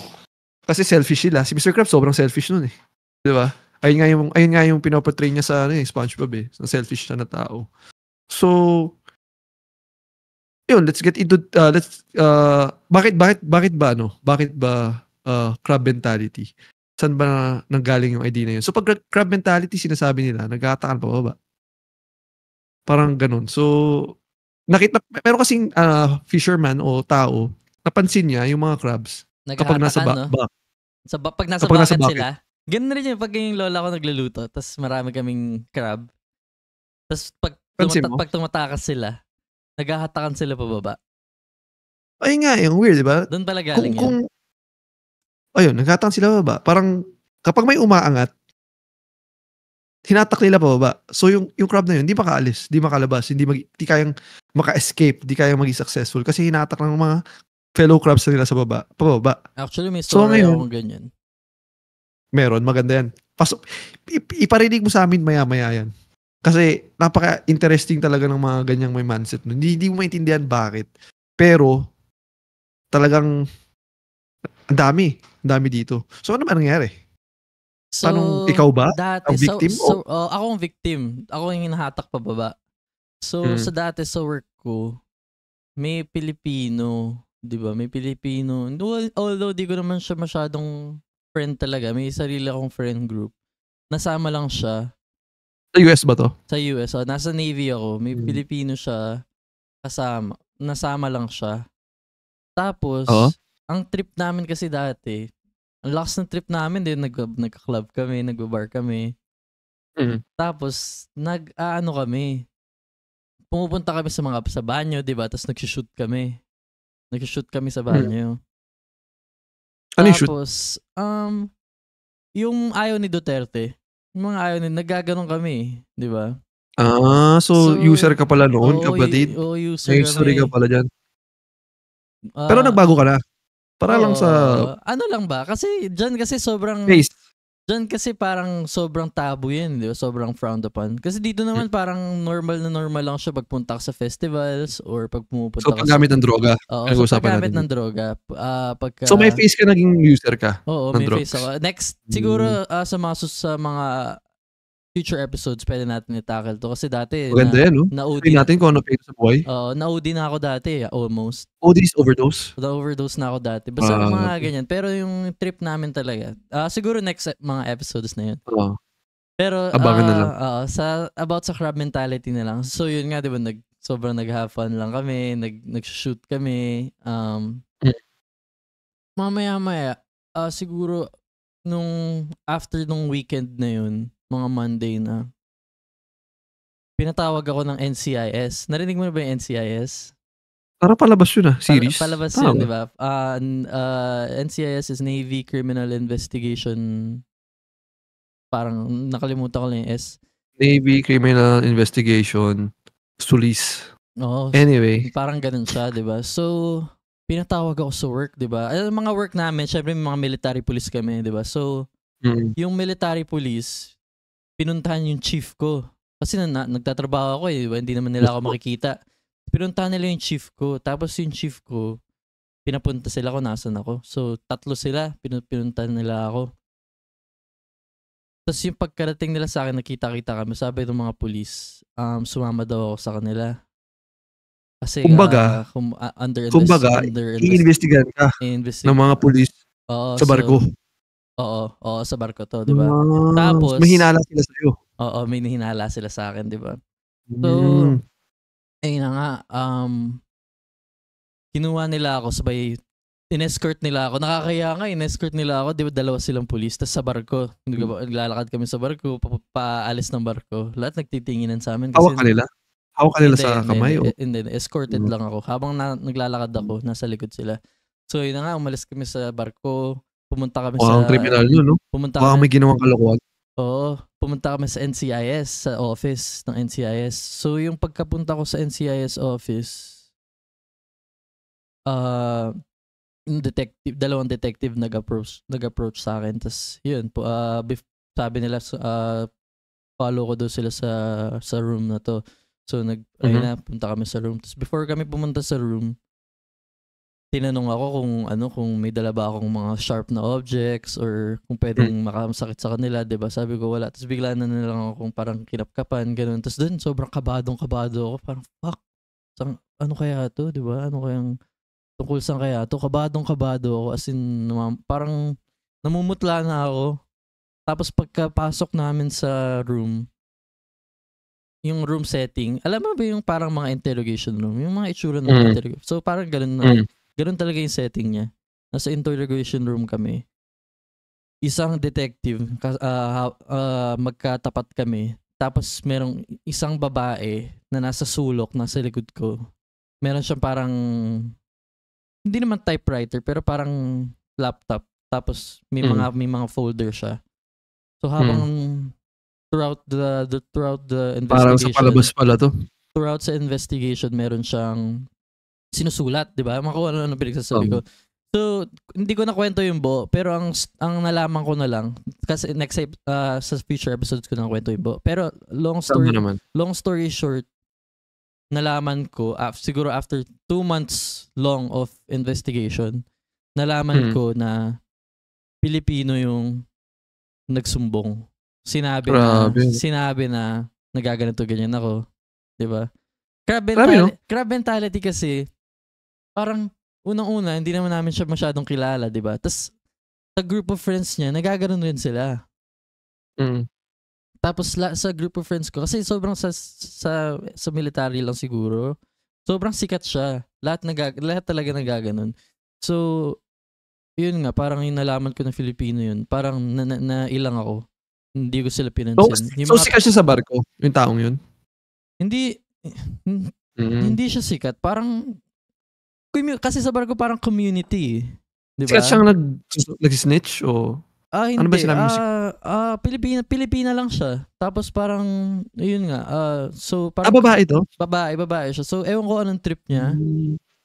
Kasi selfish sila. Si Mr. Krabs sobrang selfish nun eh. 'Di ba? Ayun nga yung pinoportray niya sa SpongeBob eh, sa selfish na tao. So, yun, let's get into bakit ba crab mentality? Saan ba nanggaling yung idea na yun? So pag crab mentality sinasabi nila, nag-aatakan pa ba? Parang ganun. So pero kasing fisherman o tao, napansin niya yung mga crabs kapag nasa pag nasa bucket sila. Ganun rin yung pag yung lola ko nagluluto, tapos marami kaming crab. Tapos pag tumatakas sila, naghahatakan sila pababa. Ay nga, yung weird, di ba? Doon pala galing yan. Ayun, naghahatakan sila pababa. Parang kapag may umaangat, hinatak nila pababa. So yung crab na yun, hindi makaalis, hindi makalabas, hindi kayang maka-escape, hindi kayang maging successful kasi hinatak ng mga fellow crabs na nila sa pababa. Actually, may story akong ganyan. Meron, maganda yan. Iparinig mo sa amin maya-maya yan. Kasi napaka-interesting talaga ng mga ganyang may mindset. Hindi mo maintindihan bakit. Pero, talagang ang dami dito. So, ano ba nangyari? So, ikaw ba? Ang victim? Ako ang victim. Ako yung hinahatak pababa. So, sa dati sa work ko, may Pilipino, di ba? May Pilipino. Although, di ko naman siya masyadong friend talaga. May sarili akong friend group. Nasama lang siya. Sa US ba to? Sa US. Nasa Navy ako. May Pilipino siya. Kasama. Nasama lang siya. Tapos, ang trip namin kasi dati, ang lakas ng trip namin din, nagka-club kami, nagbabar kami. Tapos, kami. Pumupunta kami sa banyo, diba? Tapos nag-shoot kami. Nag-shoot kami sa banyo. Ano yung shoot? Tapos, yung ayaw ni Duterte, yung mga ayaw ni, naggaganon kami, di ba? So user ka pala noon, kapatid? Oo, user may history ka pala dyan. Pero nagbago ka na? Para lang sa... Ano lang ba? Kasi dyan kasi sobrang... Face. Dyan kasi parang sobrang tabu yan, di ba? Sobrang frowned upon. Kasi dito naman parang normal lang siya pagpunta ka sa festivals or pag pumupunta ka paggamit ng droga. Oo, so paggamit ng droga. So may face ka, naging user ka? Oo, may face ako. Next, siguro sa mga future episodes, pwede natin i-tackle to. Kasi dati, maganda yan, no? Na-OD natin kung ano pwede sa buhay. Na-OD na ako dati, almost. OD is overdose? Na-overdose na ako dati. Basta mga ganyan. Pero yung trip namin talaga, siguro next mga episodes na yun. Pero, abangan na lang. About sa crab mentality na lang. So, yun nga, di ba, sobrang nag-have fun lang kami, nag-shoot kami. Mamaya-maya, siguro, after nung weekend na yun, mga Monday na, pinatawag ako ng NCIS. Narinig mo na ba yung NCIS? Para palabas yun series. Palabas yun, di ba? NCIS is Navy Criminal Investigation. Parang nakalimutan ko lang yung S. Navy Criminal Investigation. Sulis. Oo. Anyway. Parang ganun siya, di ba? So, pinatawag ako sa work, di ba? Mga work namin, syempre may mga military police kami, di ba? So, yung military police, pinuntahan yung chief ko. Kasi nagtatrabaho ako hindi naman nila ako makikita. Pinuntahan nila yung chief ko. Tapos yung chief ko, pinapunta sila kung nasan ako. So, 3 sila, pinuntahan nila ako. Tapos yung pagkarating nila sa akin, nakita-kita kami, sabi ng mga police, sumama daw ako sa kanila. Kasi, kumbaga, i-investigahan ka ng mga police sa barko. Oo, sa barko to, di ba? Tapos, may hinala sila sa iyo. Oo, may hinala sila sa akin, di ba? So, ayun na nga, kinuha nila ako, sabay, in-escort nila ako. Nakakaya nga, in-escort nila ako, di ba 2 silang pulis, tas sa barko. Naglalakad kami sa barko, paalis ng barko. Lahat nagtitinginan sa amin. Hawak ka nila? Hawak ka nila sa kamay? Hindi, escorted lang ako. Habang naglalakad ako, nasa likod sila. So, yun na nga, umalis kami sa barko. Pumunta kami sa... criminal yun, no? May ginawang kalokohan. Oo. Pumunta kami sa NCIS, sa office ng NCIS. So, yung pagkapunta ko sa NCIS office, yung detective, 2 detective nag-approach sa akin. Tapos, yun, sabi nila, follow ko daw sila sa room na to. So, ayun na, punta kami sa room. Tapos, before kami pumunta sa room, tinanong ako kung may dala ba akong mga sharp na objects or kung pwedeng makamasakit sa kanila, 'di ba? Sabi ko wala. Tapos bigla na lang ako kung parang kinapkapan, ganoon. Tapos doon sobrang kabadong-kabado ako, parang fuck. ano kaya to, di ba? Ano kayang tungkol saan kaya to? Kabadong-kabado ako. As in, parang namumutla na ako. Tapos pagkapasok namin sa room, yung room setting, alam mo ba yung parang mga interrogation room? Yung mga itsura ng interrogation. So parang ganun na. Ganun talaga yung setting niya. Nasa interrogation room kami. Isang detective, magkatapat kami. Tapos merong isang babae na nasa sulok, nasa likod ko. Meron siyang parang, hindi naman typewriter, pero parang laptop. Tapos may mga folder siya. So habang throughout the investigation. Parang sa palabas pala to. Throughout sa investigation, meron siyang sinusulat, di ba? Makuha ano pinagsasabi ko. So, hindi ko na kwento yung buo, pero ang nalaman ko na lang, kasi next sa future episodes ko na kwento yung buo. Pero long story short, nalaman ko, siguro after 2 months long of investigation, nalaman ko na Pilipino yung nagsumbong. Sinabi na nagaganito ganyan ako. Diba? Crab mentality kasi, parang unang-una, hindi naman namin siya masyadong kilala, diba? Tapos, sa group of friends niya, nagaganon rin sila. Tapos, sa group of friends ko, kasi sobrang sa military lang siguro, sobrang sikat siya. Lahat talaga nagaganon. So, yun nga, parang yung nalaman ko na Filipino yun, parang nailang ako. Hindi ko sila pinansin. So sikat siya sa barko, yung taong yun? Hindi siya sikat. Parang, kasi sa barko parang community. Diba? Sikat siyang nag-snitch o? Hindi. Ano ba sinabi mo? Pilipina lang siya. Tapos parang, yun nga. So parang, babae to? Babae siya. So ewan ko anong trip niya.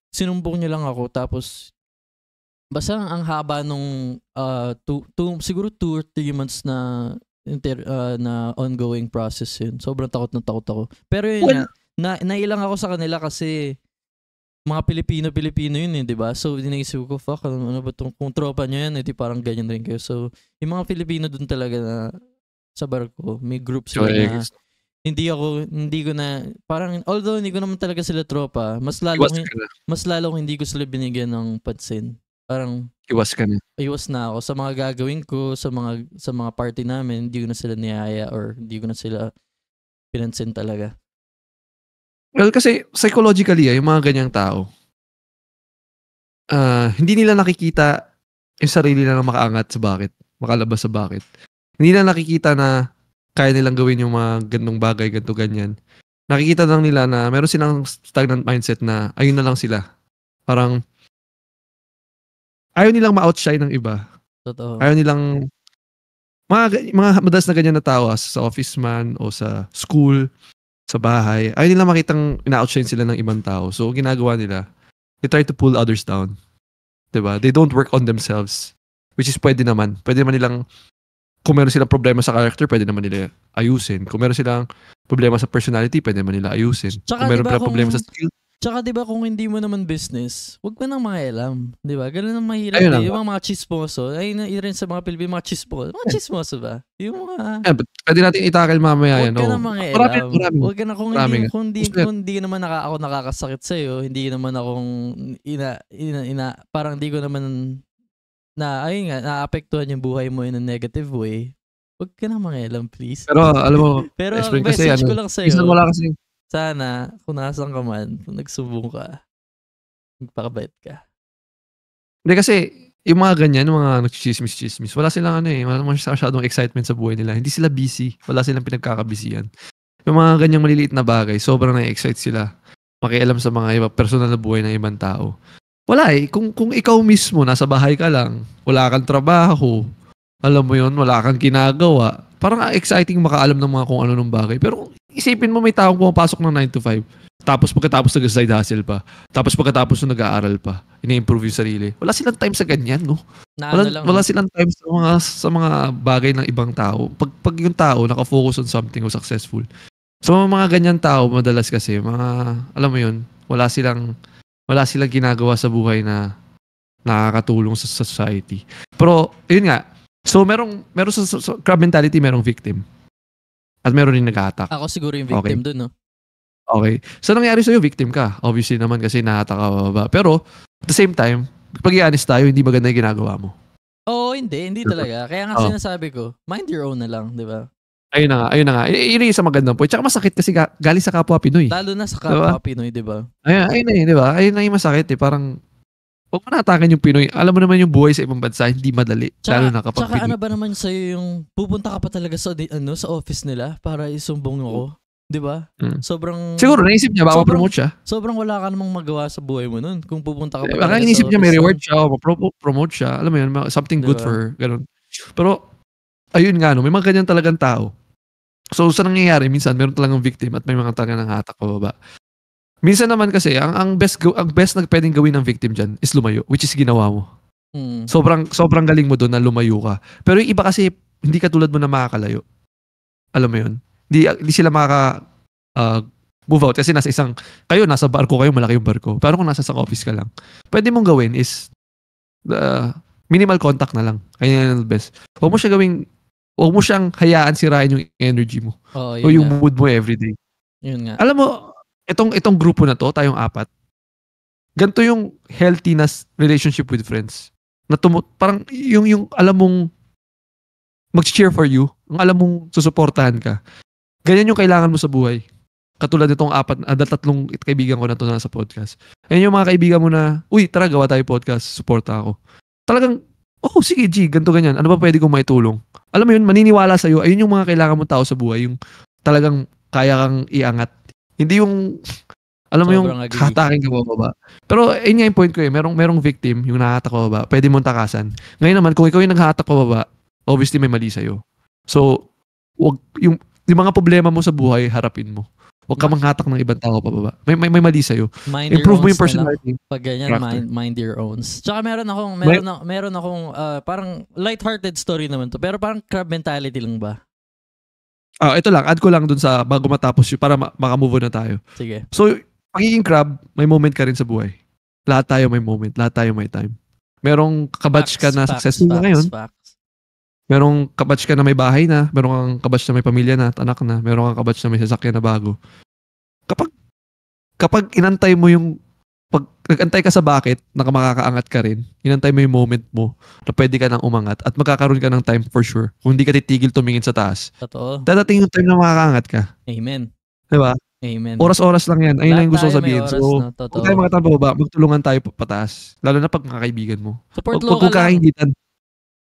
Sinumbong niya lang ako. Tapos, basta ang haba nung siguro 2 or 3 months na ongoing process yun. Sobrang takot ako. Pero yun nailang ako sa kanila kasi mga Pilipino yun di ba? So iniisip ko, fuck, ano ba kung tropa nyo yan, parang ganyan rin kayo. So yung mga Pilipino dun talaga na sa barko, may group sila na hindi ko na, parang although hindi ko naman talaga sila tropa, mas lalong hindi ko sila binigyan ng pansin. Parang iwas na ako sa mga gagawin ko, sa mga party namin, hindi ko na sila niyaya or hindi ko na sila pinansin talaga. Well, kasi psychologically, yung mga ganyang tao, hindi nila nakikita yung sarili nila na makaangat sa bakit, makalabas sa bakit. Hindi nila nakikita na kaya nilang gawin yung mga gandong bagay, ganito ganyan. Nakikita lang nila na meron silang stagnant mindset na ayun na lang sila. Parang ayaw nilang ma-outshine ng iba. Totoo. Ayaw nilang mga madalas na ganyan na tao sa office man o sa school, sa bahay. Ayaw nilang makitang ina-outshine sila ng ibang tao. So, ginagawa nila, they try to pull others down. Diba? They don't work on themselves. Which is pwede naman. Pwede naman nilang, kung meron silang problema sa character, pwede naman nila ayusin. Kung meron silang problema sa personality, pwede naman nila ayusin. Tsaka, kung meron problema sa skill, tsaka diba kung hindi mo naman business, wag mo nang mangialam. Diba? Ganun ang mahirap. Yung mga chismoso, ay rin sa mga Pilipino, mga chismoso. Mga chismoso ba? Yung mga... pwede natin itakil mamaya yan. Wag ka nang mangialam. Wag ka na kung hindi naman ako nakakasakit sa'yo, hindi naman akong parang hindi ko naman ayun nga, naapektuhan yung buhay mo in a negative way. Wag ka nang mangialam, please. Pero alam mo, pero ang message ko lang sa'yo, wala kasi sana, kung nasan ka man, kung nagsubong ka, magpakabait ka. Hindi kasi, yung mga ganyan, yung mga nagchismis, wala silang wala masyadong excitement sa buhay nila. Hindi sila busy. Wala silang pinagkakabisihan. Yung mga ganyang maliliit na bagay, sobrang na-excite sila. Makialam sa mga iba, personal na buhay ng ibang tao. Wala Kung ikaw mismo, nasa bahay ka lang, wala kang trabaho, alam mo yun, wala kang ginagawa, parang exciting makaalam ng mga kung ano ng bagay. Pero isipin mo may taong pumapasok ng 9 to 5. Tapos pagkatapos nag-side hustle pa. Tapos pagkatapos nag-aaral pa. Ina-improve yung sarili. Wala silang time sa ganyan, no? Wala silang time sa mga bagay ng ibang tao. Pag yung tao nakafocus on something o successful. So mga ganyan tao, madalas kasi, alam mo yun, wala silang ginagawa sa buhay na nakakatulong sa society. Pero, yun nga, so meron sa crab mentality, merong victim. At meron din nag-attack. Ako siguro yung victim dun, no? Okay. So, nangyari sa'yo, victim ka. Obviously naman kasi nahatak ka ba. Pero, at the same time, pag i-honest tayo, hindi maganda yung ginagawa mo. Oo, hindi talaga. Kaya nga sinasabi ko, mind your own na lang, di ba? Ayun na nga. Yun yung isang magandang point. Tsaka masakit kasi galing sa kapwa Pinoy. Lalo na sa kapwa Pinoy, di ba? Ayun na di ba? Ayun na yung masakit eh. Parang, huwag mo natakin yung Pinoy. Alam mo naman yung buhay sa ibang bansa, hindi madali. Lalo na kapag Tsaka Pinoy. ano ba naman sa'yo yung pupunta ka pa talaga sa office nila para isumbong ako? Di ba? Sobrang... Siguro, naisip niya, baka promote siya. Sobrang wala ka namang magawa sa buhay mo nun kung pupunta ka pa baka inisip niya, may reward siya o promote siya. Alam mo yun, something good for her. Ganun. Pero, ayun nga, no, may mga ganyan talagang tao. So, sa nangyayari, minsan, meron talagang victim at may mga talagang hatak pababa. Minsan naman kasi, ang best na pwedeng gawin ng victim dyan is lumayo, which is ginawa mo. Sobrang galing mo doon na lumayo ka. Pero yung iba kasi, hindi katulad mo na makakalayo. Alam mo yun? Di sila move out kasi nasa barko kayo, malaki yung barko. Pero kung nasa office ka lang, pwede mong gawin is minimal contact na lang. Kaya yung best. Huwag mo siyang hayaan sirain yung energy mo. O yung mood mo everyday. Yun nga. Alam mo, itong grupo na to, tayong 4, ganito yung healthy na relationship with friends. Na parang yung alam mong mag-cheer for you, ang alam mong susuportahan ka. Ganyan yung kailangan mo sa buhay. Katulad nitong 3 kaibigan ko na to nasa podcast. Ayun yung mga kaibigan mo na, uy, tara gawa tayo podcast, suporta ako. Talagang, sige G, ganito ganyan. Ano ba pwede kong maitulong? Alam mo yun, maniniwala sa'yo, ayun yung mga kailangan mong tao sa buhay, yung talagang kaya kang iangat. Hindi yung, alam mo yung hatakin ka baba. Pero ayun nga yung point ko merong victim, yung nahatak ka baba, pwede mong takasan. Ngayon naman, kung ikaw yung naghahatak ka baba, obviously may mali sa'yo. So, wag yung mga problema mo sa buhay, harapin mo. Huwag ka manghatak ng ibang tao pababa. May mali sa'yo. Improve mo yung personality. Pag ganyan, mind your own. Tsaka meron akong parang lighthearted story naman to. Pero parang crab mentality lang ba? Ito lang. Add ko lang dun sa bago matapos yun para makamove on na tayo. Sige. So, pagiging crab, may moment ka rin sa buhay. Lahat tayo may moment. Lahat tayo may time. Merong kabatch ka na successful na ngayon. Merong kabatch ka na may bahay na, merong kang kabatch na may pamilya na at anak na, merong kang kabatch na may sasakyan na bago. Kapag inantay mo pag nag-antay ka sa bakit, makakaangat ka rin, inantay mo yung moment mo na pwede ka nang umangat at magkakaroon ka ng time for sure. Kung hindi ka titigil tumingin sa taas. Totoo. Dadating yung time na makakaangat ka. Amen. Diba? Amen. Oras-oras lang yan. Ayun lang yung gusto ko sabihin. Oras, so, kung tayo mga baba, magtulungan tayo pataas. Lalo na pag kakaibigan mo. Support local lang.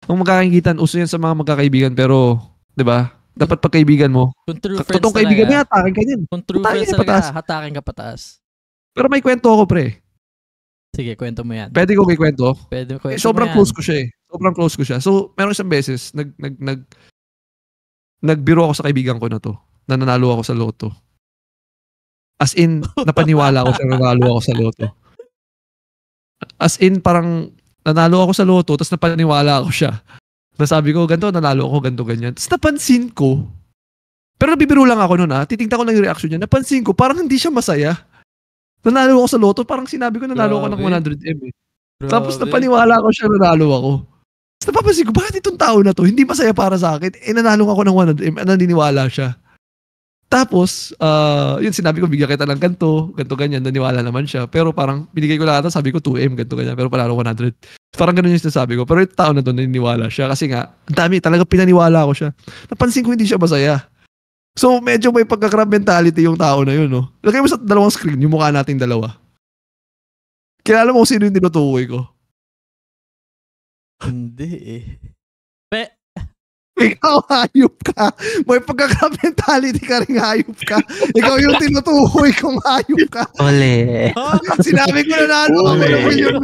Kung magkakaingitan, uso yan sa mga magkakaibigan, pero, di ba? Dapat pagkaibigan mo. Kung true friends totoong kaibigan mo, hatakin ka din. Kung true friends talaga, hatakin ka pataas. Pero may kwento ako, pre. Sige, kwento mo yan. Pwede ko may kwento? Pwede kwento sobrang close ko siya eh. Sobrang close ko siya. So, meron isang beses, nagbiro ako sa kaibigan ko na to. Na nanalo ako sa loto. As in, napaniwala ako sa nanalo ako sa loto. As in, parang, nanalo ako sa loto, tapos napaniwala ako siya. Nasabi ko, ganito, nanalo ako, ganito, ganyan. Tapos napansin ko, pero nabibiro lang ako noon titignan ko lang yung reaction niya. Napansin ko, parang hindi siya masaya. Nanalo ako sa loto, parang sinabi ko nanalo ako ng 100M eh. Tapos napaniwala ko siya, nanalo ako. Tapos napapansin ko, bakit itong tao na to, hindi masaya para sa akin? Nanalo ako ng 100M, naniniwala siya. Tapos, yun sinabi ko, bigyan kita ng ganito, ganyan, naniwala naman siya. Pero parang, binigay ko lang ata, sabi ko 2M, ganito, ganyan. Pero panalo 100. Parang ganun yung sinasabi ko. Pero yung tao na doon, naniniwala siya. Kasi nga, ang dami, talagang pinaniwala ko siya. Napansin ko hindi siya masaya. So, medyo may pagka-crab mentality yung tao na yun, no? Lagay mo sa dalawang screen, yung mukha nating dalawa. Kilala mo kung sino yung tinutukoy ko? Hindi eh. Ikaw, hayop ka. May pagka-crab mentality ka rin, hayop ka. Ikaw yung tinutukoy kong hayop ka. Ole. Sinabi ko nanalo ako ng milyon.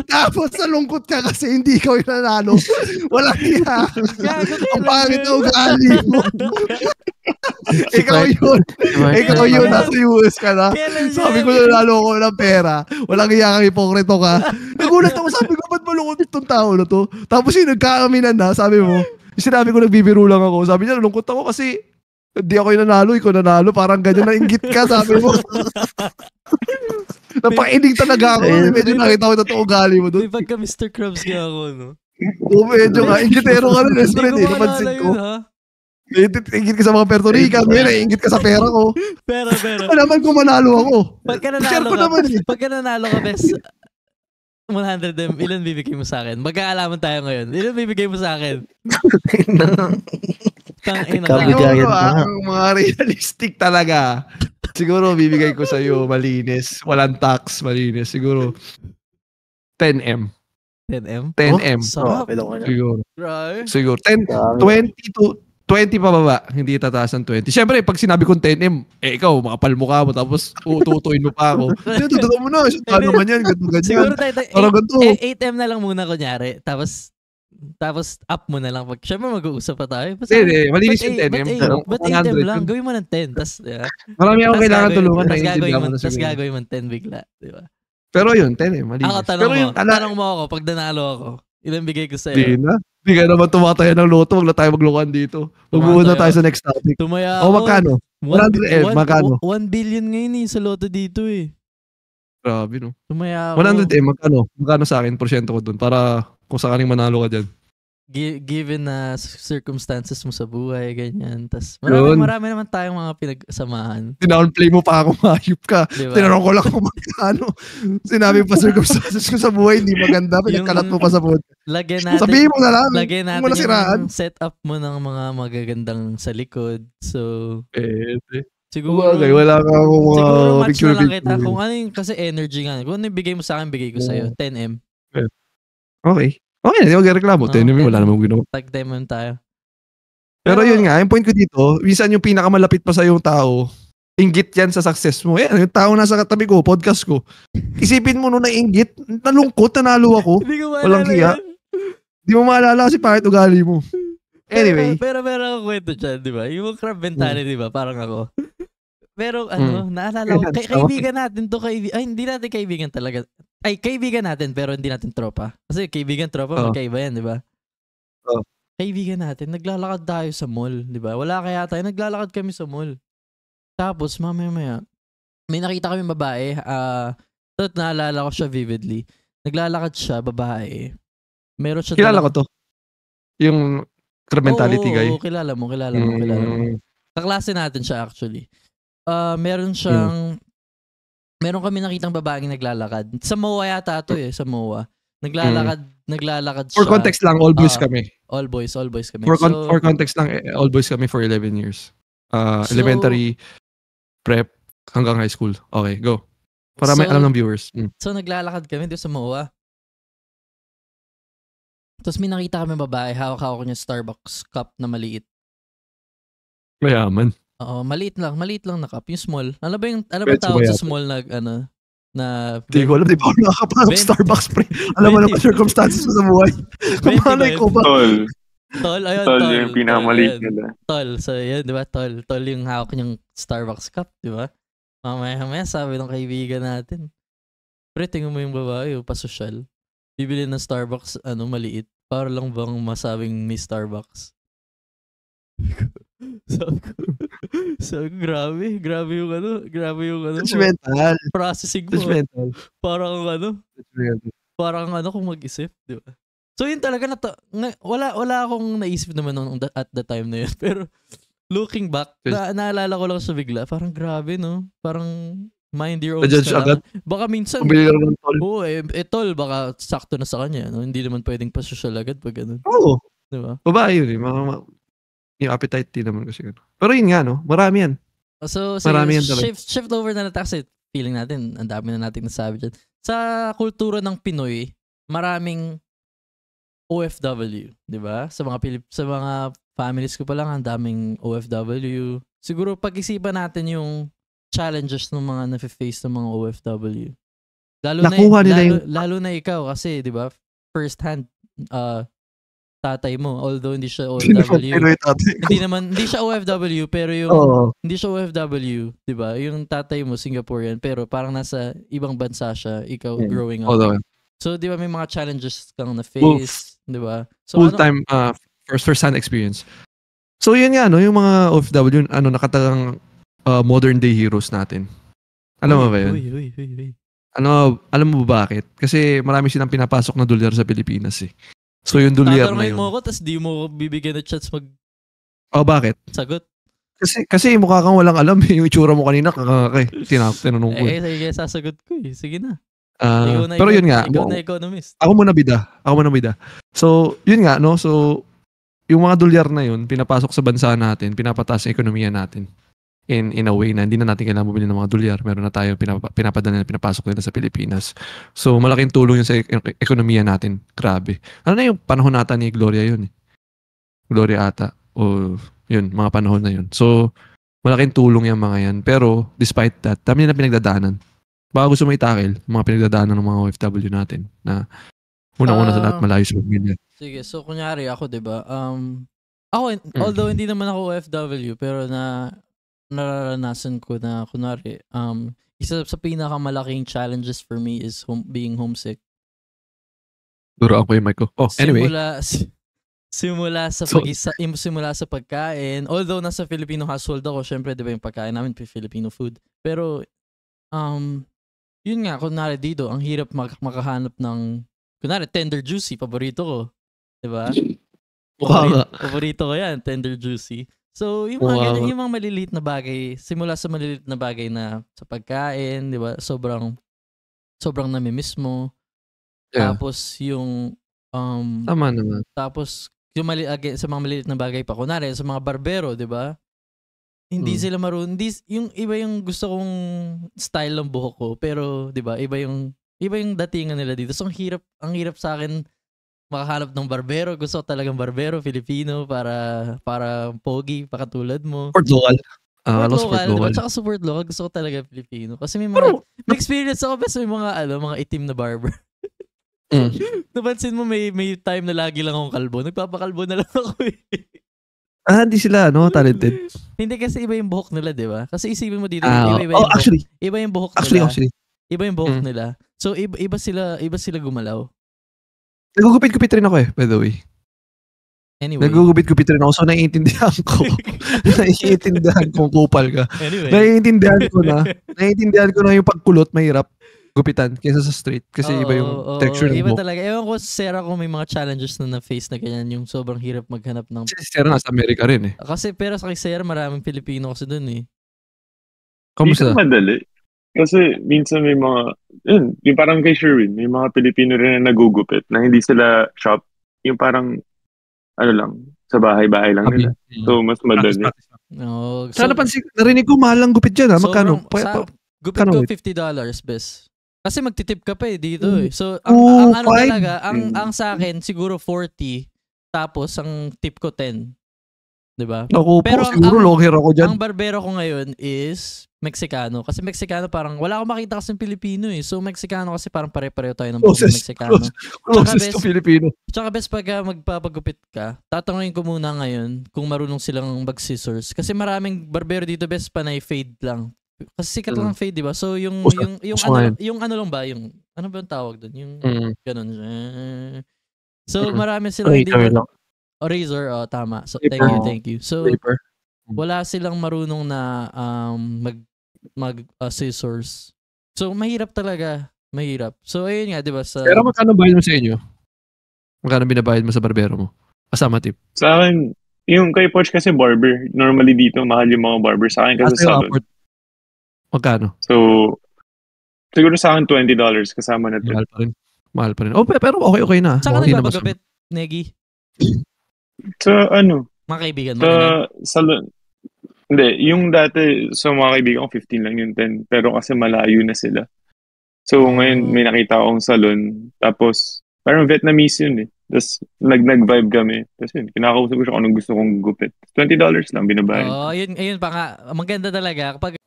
Tapos nalungkot ka kasi hindi ikaw yung nanalo. Walang iya. Ang pangit na ugali mo. Ikaw yun. Ikaw yun. Nasa US ka na. Sabi ko nanalo ako ng pera. Walang iya kang hipokrito ka. Nagulat ako. Sabi ko, ba't malungkot itong tao na to? Tapos yung nagkakaminan na, sabi mo, sinabi ko nagbibiro lang ako. Sabi niya, nalungkot ako kasi hindi ako yung nanalo, ikaw nanalo. Parang ganyan na inggit ka, sabi mo. Napainig talaga ako. Medyo nakita ko yung totoo ugali mo doon. May pagka Mr. Krabs ka ako, no? Oo, medyo nga. Inggitero ka rin. Hindi ko maalala yun, ha? Ingit ka sa mga Puerto Rican, ingit ka sa pera ko. Pero. Naman kung manalo ako. Pagka Share nanalo ko ka, naman eh. pagka nanalo ka, bes, 100M, ilan bibigay mo sa akin? Magkaalaman tayo ngayon. Ilan bibigay mo sa akin? Tangina ka. Kabigayan Siguro, pa. ang mga realistic talaga. Siguro, bibigay ko sa'yo, malinis. Walang tax, malinis. Siguro, 10M. 10M? 10M. Sarap. Siguro. Right. Siguro. 20 to 20 pababa. Hindi tataas ng 20. Siyempre, pag sinabi kong 10M, ikaw, makapal mukha mo, tapos tutuin mo pa ako. Tutuin mo na. Saan naman yan? Ganyan. Siguro tayo, Parang ganito. 8M na lang muna kunyari. Tapos up mo na lang. Siyempre, mag-uusap pa tayo. Hindi, malinis yung 10M. Ba't 8M lang? Gawin mo ng 10. Tapos, marami akong kailangan tulungan. Tapos gagawin mo ng 10 bigla. Di ba? Pero yun, 10M. Malinis. Ako, tanong mo ako, pag nanalo ako, ilan bigay ko sa'yo? Hindi na. Hindi ka naman tumataya ng loto. Huwag na tayo maglokohan dito. Magbuo na tayo sa next topic. Tumaya O, ako. magkano? 100M, magkano? 1 billion ngayon sa loto dito eh. Grabe, no? Tumaya ako. 100M, magkano? Magkano sa akin? Porsyento ko dun. Para kung sakaling manalo ka dyan. Given na circumstances mo sa buhay, ganyan. Tas Yun. marami naman tayong mga pinagsamahan. Tinownplay mo pa ako, mahayop ka. Diba? Tinanong ko lang kung magkano. Sinabi pa circumstances ko sa buhay, hindi maganda. Pinagkalat mo pa sa podcast. Lagyan natin, Sabihin mo na lang. lagyan Huwag mo na natin siraan. yung setup mo ng mga magagandang sa likod. So, Siguro. siguro, Wala ka akong mga siguro match picture na lang kita. picture. Kung ano yung kasi energy nga. Kung ano yung bigay mo sa akin, bigay ko sa'yo. 10M. Okay. Okay, hindi magreklamo. Oo, 10M, wala namang ginawa. Tag 10M tayo. Pero yun nga, yung point ko dito, minsan yung pinakamalapit pa sa yung tao, inggit yan sa success mo. Yung tao nasa katabi ko, podcast ko. Isipin mo nung nainggit, nalungkot, nanalo ako. Hindi ko Walang maalala hiya. yan. Di mo maalala kasi bakit ugali mo. Anyway. Pero meron akong kwento dyan, di ba? Yung crab mentality, di ba? Parang ako. Pero naalala ko, kaibigan natin to, ay hindi natin kaibigan talaga. Ay, kaibigan natin pero hindi natin tropa. Kasi kaibigan, tropa, magkaiba yan, di ba? Kaibigan natin, naglalakad tayo sa mall, di ba? Wala kaya tayo, naglalakad kami sa mall. Tapos, mamaya, may nakita kami babae, naalala ko siya vividly. Naglalakad siya, babae. Meron siya Kilala ko to. Yung crab mentality guy. Oo, kilala mo. Kaklase natin siya actually. Meron siyang meron kami nakitang babaeng naglalakad. Sa MOA yata to sa MOA. Naglalakad siya. For context lang, all boys kami. All boys kami. For context lang, all boys kami for 11 years. Elementary, prep, hanggang high school. Okay, go. Para may alam ng viewers. So naglalakad kami doon sa MOA. Tapos may nakita kami babae, hawak-hawak niya Starbucks cup na maliit. Mayaman. Oo, maliit lang na cup, yung small. Ano ba tawag sa small na Hindi ko alam, di ba ako nakakapasok Starbucks pre? Alam mo naman circumstances mo sa buhay. Kumalay ko ba? Tol, ayun, Tol, yung pinakamaliit nila. Tol, so yun, di ba? Tol yung hawak niyang Starbucks cup, di ba? Mamaya sabi ng kaibigan natin, pre, tingnan mo yung babae, pasosyal. Bibili ng Starbucks, maliit. Para lang bang masabing may Starbucks. So, grabe yung Judgmental. processing mo. Judgmental. Parang kung mag-isip, di ba? So, yun talaga, wala akong naisip naman at the time na yun. Pero, looking back, naalala ko lang sa bigla, parang grabe, no? Parang, mind your own style. Baka minsan, oo, tol, baka sakto na sa kanya, no? Hindi naman pwedeng pa-social agad pag ganun. Oo. Diba? Babae yun yung appetite din naman kasi gano'n. Pero yun nga, no? Marami yan. So marami yan talaga. Shift over na natin kasi feeling natin, ang dami na natin nasabi dyan. Sa kultura ng Pinoy, maraming OFW, di ba? Sa mga families ko pa lang, ang daming OFW. Siguro pag-isipan natin yung challenges ng mga na-face ng mga OFW. Lalo na ikaw kasi, di ba? First hand, tatay mo, although hindi siya OFW. Hindi siya OFW, pero yung hindi siya OFW, 'di ba? Yung tatay mo Singaporean, pero parang nasa ibang bansa siya, ikaw growing up. So, 'di ba may mga challenges kang na face, 'di ba? So full time first hand experience. So, yun nga, no, yung mga OFW, nakatagang modern day heroes natin. Alam mo ba yun? Uy. Alam mo bakit? Kasi marami silang pinapasok na dolyar sa Pilipinas eh. So yung dolyar na yun. Tatanungin mo ako, tas di mo bibigyan ng chance Oh, bakit? Sagot. Kasi mukha kang walang alam yung itsura mo kanina kakakay. Tinanong ko. Sige, sasagot ko eh. Sige na. Ikaw Pero yun nga. Ikaw na economist. Ako muna bida. So, yun nga, no? So, yung mga dolyar na yun, pinapasok sa bansa natin, pinapataas ang ekonomiya natin. In a way na hindi na natin kailangan bumili ng mga dolyar. Meron na tayo pinapadala na pinapasok nila sa Pilipinas. So, malaking tulong yun sa ekonomiya natin. Grabe. Ano na yung panahon natin ni Gloria yun eh. Gloria ata. O yun, mga panahon na yun. So, malaking tulong yung mga yan. Pero, despite that, dami na pinagdadaanan. Baka gusto mo itakil, mga pinagdadaanan ng mga OFW natin na unang-una sa lahat malayo sa pamilya. Sige, so kunyari ako, diba? Ako, although hindi naman ako OFW, pero nararanasan ko na, kunwari, isa sa pinakamalaking challenges for me is being homesick. Duro ako yung mic ko. Oh, anyway. Simula sa pagkain. Although nasa Filipino household ako, syempre, di ba yung pagkain namin, Filipino food. Pero, yun nga, kunwari dito, ang hirap makahanap ng, kunwari, tender juicy, paborito ko. Di ba? Paborito ko yan, tender juicy. So, yung mga maliliit na bagay, simula sa maliliit na bagay na sa pagkain, di ba? Sobrang namimiss mo. Yeah. Tapos, yung, tama naman. Tapos, sa mga maliliit na bagay pa. Kunwari, sa mga barbero, di ba? Hindi sila marunong. Yung iba yung gusto kong style ng buhok ko. Pero, di ba, iba yung datingan nila dito. So, ang hirap sa akin makahanap ng barbero. Gusto ko talagang barbero, Filipino, para pogi, pakatulad mo. Support local. Support local. Diba? Tsaka support local. Gusto ko talaga Filipino. Kasi may experience ako, basta may mga itim na barber. Napansin mo may time na lagi lang akong kalbo. Nagpapakalbo na lang ako eh. Hindi sila, talented. Hindi kasi iba yung buhok nila, di ba? Kasi isipin mo dito, iba yung buhok nila. Iba yung buhok nila. So, iba sila gumalaw. Nagugupit-gupit rin ako eh, by the way. Anyway. Nagugupit-gupit rin ako, so naiintindihan ko. Naiintindihan kung kupal ka. Anyway. Naiintindihan ko na yung pagkulot, mahirap gupitan kaysa sa straight kasi iba yung texture ng iba buhok. Talaga. Ewan ko, Sarah, kung may mga challenges na face na ganyan, yung sobrang hirap maghanap ng... Si Sarah nasa Amerika rin eh. Kasi pero sa kay Sarah, maraming Pilipino kasi dun eh. Kamusta? Dito madali. Kasi minsan may mga, yung parang kay Sherwin, may mga Pilipino rin na nagugupit na hindi sila shop. Yung parang, sa bahay-bahay lang nila. So, mas madali. Sana narinig ko mahal lang gupit dyan ha? Magkano? Gupit ko $50, bes. Kasi magtitip ka pa eh dito eh. So, ang sa akin, siguro 40, tapos ang tip ko 10. Diba? Naku po, siguro longer ako dyan. Ang barbero ko ngayon is Mexicano. Kasi Mexicano parang, wala akong makita kasi Pilipino eh. So, Mexicano kasi parang pare-pareho tayo ng buong Mexicano. Closest to Filipino. Tsaka best pag magpapagupit ka, tatanungin ko muna ngayon kung marunong silang mag-scissors. Kasi maraming barbero dito best panay fade lang. Kasi sikat lang fade, di ba? So, yung ano lang ba? Yung, ano ba yung tawag doon? Yung ganun. So, marami silang hindi razor, tama. So, thank you. So, wala silang marunong na mag-scissors. So, mahirap talaga. Mahirap. So, ayun nga, di ba? Pero magkano bayad mo sa inyo? Magkano binabayad mo sa barbero mo? Kasama tip. Sa akin, yung kay Poch kasi barber. Normally dito, mahal yung mga barber. Sa akin kasi salon. Magkano? So, siguro sa akin $20 kasama na ito. Mahal pa rin. Oh, pero okay na. Saan ka nagpapagupit, Negi? Sa mga kaibigan mo? Salon. Hindi, yung dati sa mga kaibigan ko 15 lang yung 10. Pero kasi malayo na sila. So, ngayon may nakita akong salon. Tapos, parang Vietnamese yun eh. Tapos, nag-vibe kami. Tapos yun, kinakausap ko siya kung anong gusto kong gupit. $20 lang binabayad. Ayun pa nga. Maganda talaga. Kapag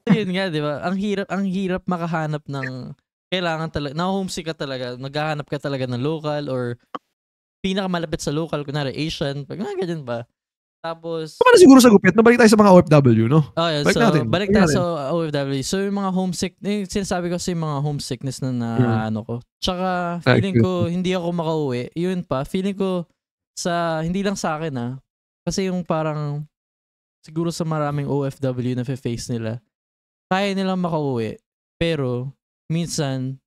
yun nga, di ba? Ang hirap makahanap ng kailangan talaga, na-homesick ka talaga, naghahanap ka talaga ng local or pinakamalapit sa local, kunwari Asian, pag ganyan ba? Tapos... Paano siguro sa gupit? Nabalik tayo sa mga OFW, no? Yeah, balik tayo sa OFW. So, yung mga homesick, sinasabi ko sa yung mga homesickness na ano ko. Tsaka, feeling ko, hindi ako makauwi. Yun pa, feeling ko, hindi lang sa akin kasi yung parang, siguro sa maraming OFW na face nila, kaya nilang makauwi, pero minsan,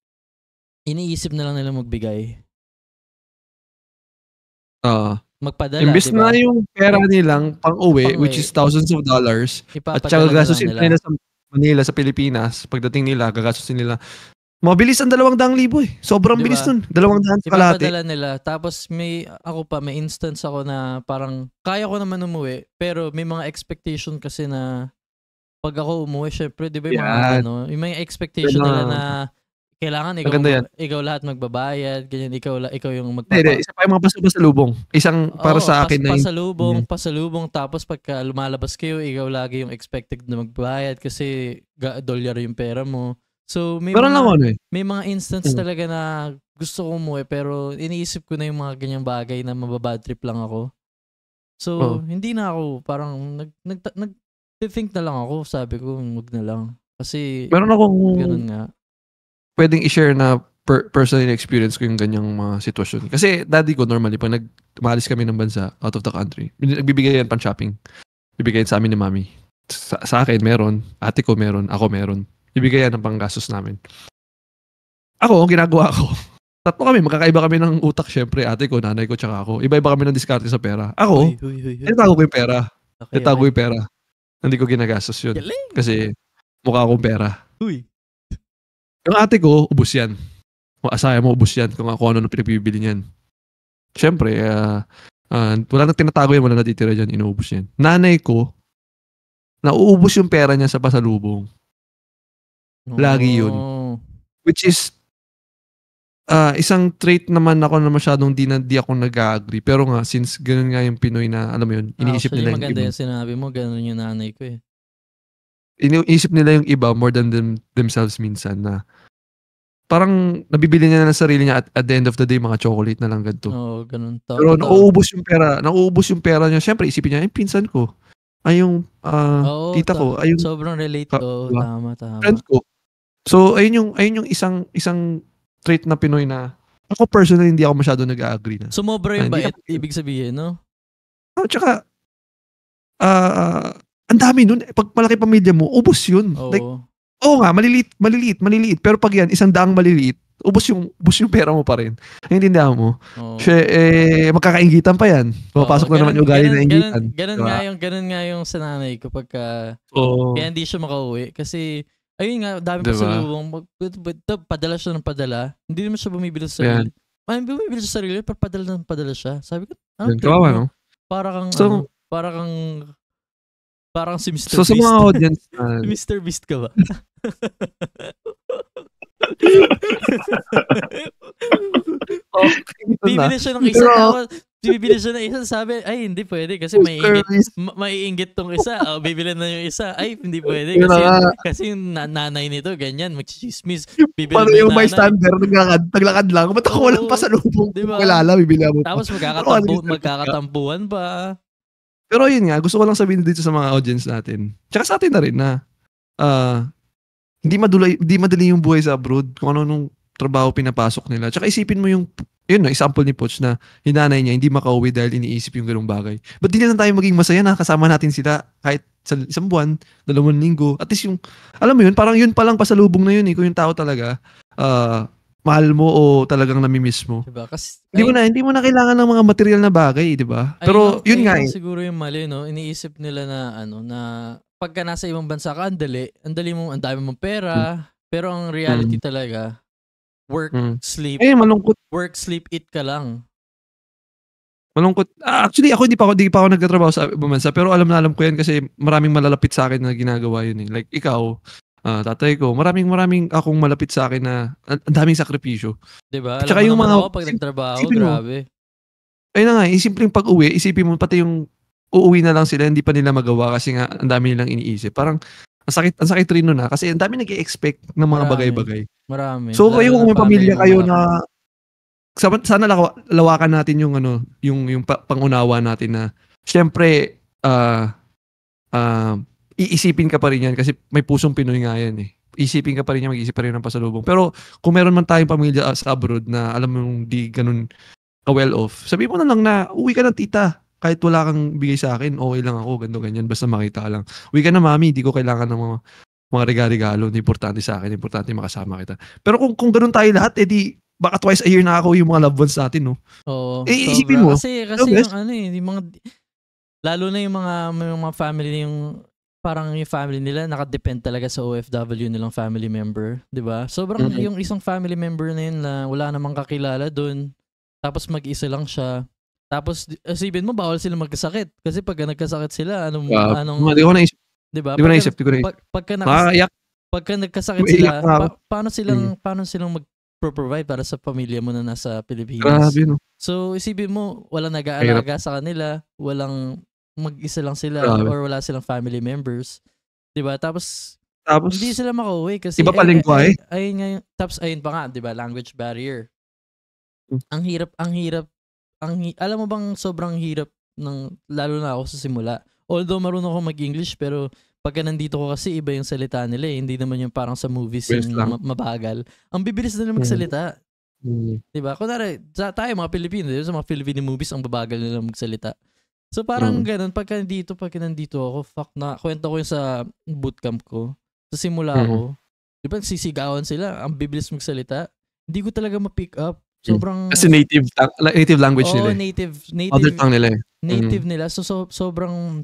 iniisip na lang nila magbigay. magpadala, Imbes diba? na yung pera nilang pang-uwi, Pang-uwi. which is thousands of dollars, at Ipapadala saka na lang gagastusin nila. nila sa Manila, sa Pilipinas, pagdating nila, gagastusin nila. Mabilis ang 200,000 eh. Sobrang Diba? bilis nun. 200 sa kalahati. Ipapadala nila. Tapos may instance ako na parang kaya ko naman umuwi, pero may mga expectation kasi na pag ako umuwi, syempre, di ba yung mga Yan. yung mga expectation nila na kailangan Maganda yan. ikaw lahat magbabayad, ganyan, ikaw yung Hindi, isa pa yung mga pasalubong. Isang para sa akin na pasalubong, tapos pagka lumalabas kayo, ikaw lagi yung expected na magbayad kasi dolyar yung pera mo. So may Pero may mga instance talaga na gusto ko umuwi pero iniisip ko na yung mga ganyang bagay na mababad trip lang ako. So hindi na ako parang nag-think na lang ako, sabi ko wag na lang kasi meron akong ganun nga. Pwedeng i-share na personal experience ko yung ganyang mga sitwasyon. Kasi daddy ko normally, pag umalis kami ng bansa, out of the country, nagbibigay yan pan-shopping. Bibigay sa amin ni mami. Sa akin, meron. Ate ko meron. Ako meron. Bibigay yan ng panggastos namin. Ako, ang ginagawa ko, tatlo kami, magkakaiba kami ng utak syempre. Ate ko, nanay ko, tsaka ako. Iba-iba kami ng diskarte sa pera. Ako, tinatago ko yung pera. Tinatago yung pera. Hindi ko ginagastos yun. Kasi mukha akong pera. Yung ate ko, ubos yan. Asaya mo, ubos yan kung ano pinapibili niyan. Siyempre, wala nang tinatago yan, wala natitira dyan, inuubos yan. Nanay ko, nauubos yung pera niya sa pasalubong. Lagi yun. Which is, isang trait naman ako na masyadong di ako nag-agree. Pero nga, since ganun nga yung Pinoy na, alam mo yun, iniisip nila yung maganda iba. yung sinabi mo, ganun yung nanay ko eh. Iniisip nila yung iba more than themselves minsan na parang nabibili niya na ng sarili niya at the end of the day mga chocolate na lang ganito. Oo, ganun. Pero nauubos yung pera niya. Siyempre isipin niya, yung pinsan ko, ay yung tita ko, ay yung sobrang relate ko. Tama. Friend ko. So ayun yung isang trait na Pinoy na ako personally hindi ako masyado nag-agree na. Sumobra yung bait, ibig sabihin, no? Tsaka ang dami nun. Pag malaki pamilya mo, ubos yun. Oo. Like, nga, maliliit. Pero pag yan, 100 maliliit, ubos yung pera mo pa rin. Naintindihan mo? Magkakaingitan pa yan. Pumapasok na naman yung ugali na ingitan. Ganun nga yung sa nanay ko pagka kaya hindi siya makauwi. Kasi, ayun nga, dami pa sa lubong. Padala siya ng padala. Hindi naman siya bumibili sa sarili. Bumibili sa sarili, pero padala siya. Sabi ko, kawawa, no? Parang si Mr. Beast. So sa mga audience Mr. Beast ka ba? Bibili siya ng isa, bibili siya ng isa, sabi, ay, hindi pwede kasi maiinggit tong isa. Bibili na yung isa, ay, hindi pwede kasi yung nanay nito, ganyan, mag-chismis. Paano yung bystander, naglakad lang, ba't ako walang pasalubong? Diba? Kilala, bibili mo. Tapos magkakatampuan pa. Pero yun nga, gusto ko lang sabihin dito sa mga audience natin. Tsaka sa atin na rin na hindi madali yung buhay sa abroad kung ano nung trabaho pinapasok nila. Tsaka isipin mo yung example ni Poch na yung nanay niya hindi makauwi dahil iniisip yung ganung bagay. Ba't di na lang tayo maging masaya na kasama natin sila kahit sa isang buwan, 2 linggo. At least yung, alam mo yun, parang yun palang pasalubong na yun kung yung tao talaga mahal mo o talagang namimiss mo. Diba? Kasi, hindi mo na kailangan ng mga material na bagay, di ba? Pero yun nga siguro yung mali, no? Iniisip nila na na pagka nasa ibang bansa ka, ang dami mong pera, pero ang reality talaga, work, sleep. Malungkot. Work, sleep, eat ka lang. Malungkot. Actually, hindi pa ako nagtatrabaho sa ibang bansa, pero alam ko yan kasi maraming malalapit sa akin na ginagawa yun eh. Like ikaw, tatay ko, maraming akong malapit sa akin na ang daming sakripisyo. Diba? Tsaka yung mga pag nagtrabaho, grabe. Ayun na nga, simpleng pag-uwi, isipin mo pati yung uuwi na lang sila, hindi pa nila magawa kasi nga ang dami nilang iniisip. Parang ang sakit rin nun kasi ang dami nag-i-expect ng mga bagay-bagay. Marami. So kayo kung may pamilya kayo na sana lawakan natin yung yung pangunawa natin na syempre iisipin ka pa rin yan kasi may pusong Pinoy nga yan eh. Isipin ka pa rin yan, mag-isip pa rin ng pasalubong. Pero kung meron man tayong pamilya sa abroad na alam mo di ganun ka-well off, sabihin mo na lang na uwi ka ng tita. Kahit wala kang bigay sa akin, okay lang ako, ganyan, basta makita lang. Uwi ka na mami, di ko kailangan ng mga regalo. Hindi importante sa akin, importante makasama kita. Pero kung ganun tayo lahat, di baka twice a year nakakauwi yung mga loved ones natin, no? Oo. Isipin mo. Kasi best. yung mga, lalo na yung mga family, yung parang yung family nila nakadepend talaga sa OFW nilang family member, 'di ba? Sobrang yung isang family member na yun na wala namang kakilala doon. Tapos mag-isa lang siya. Tapos isipin mo bawal sila magkasakit kasi pag nagkasakit sila anong Di ko naisip. 'di ba? Di ko naisip. Pagka nagkasakit sila, paano silang mag-provide para sa pamilya mo na nasa Pilipinas? Grabe, no? So isipin mo walang nag-aalaga sa kanila, walang mag-isa lang sila or wala silang family members. 'Di ba? Tapos hindi sila makauwi kasi iba pa lingwahe. Tapos ayun pa nga, 'di ba? Language barrier. Ang hirap. Alam mo bang sobrang hirap ng lalo na ako sa simula. Although marunong ako mag-English pero pagka nandito ko kasi iba yung salita nila eh. Hindi naman yung parang sa movies yung mabagal. Ang bibilis nila magsalita. 'Di ba? Kunwari, tayo mga Pilipino, sa mga Filipino movies ang babagal nila magsalita. So parang ganun, pagka nandito ako, kwento ko yung sa bootcamp ko. Sa simula ko, di ba sisigawan sila, ang bibilis magsalita. Hindi ko talaga ma-pick up. Sobrang... Kasi native language nila. Native. Mother tongue nila eh. Native nila. So sobrang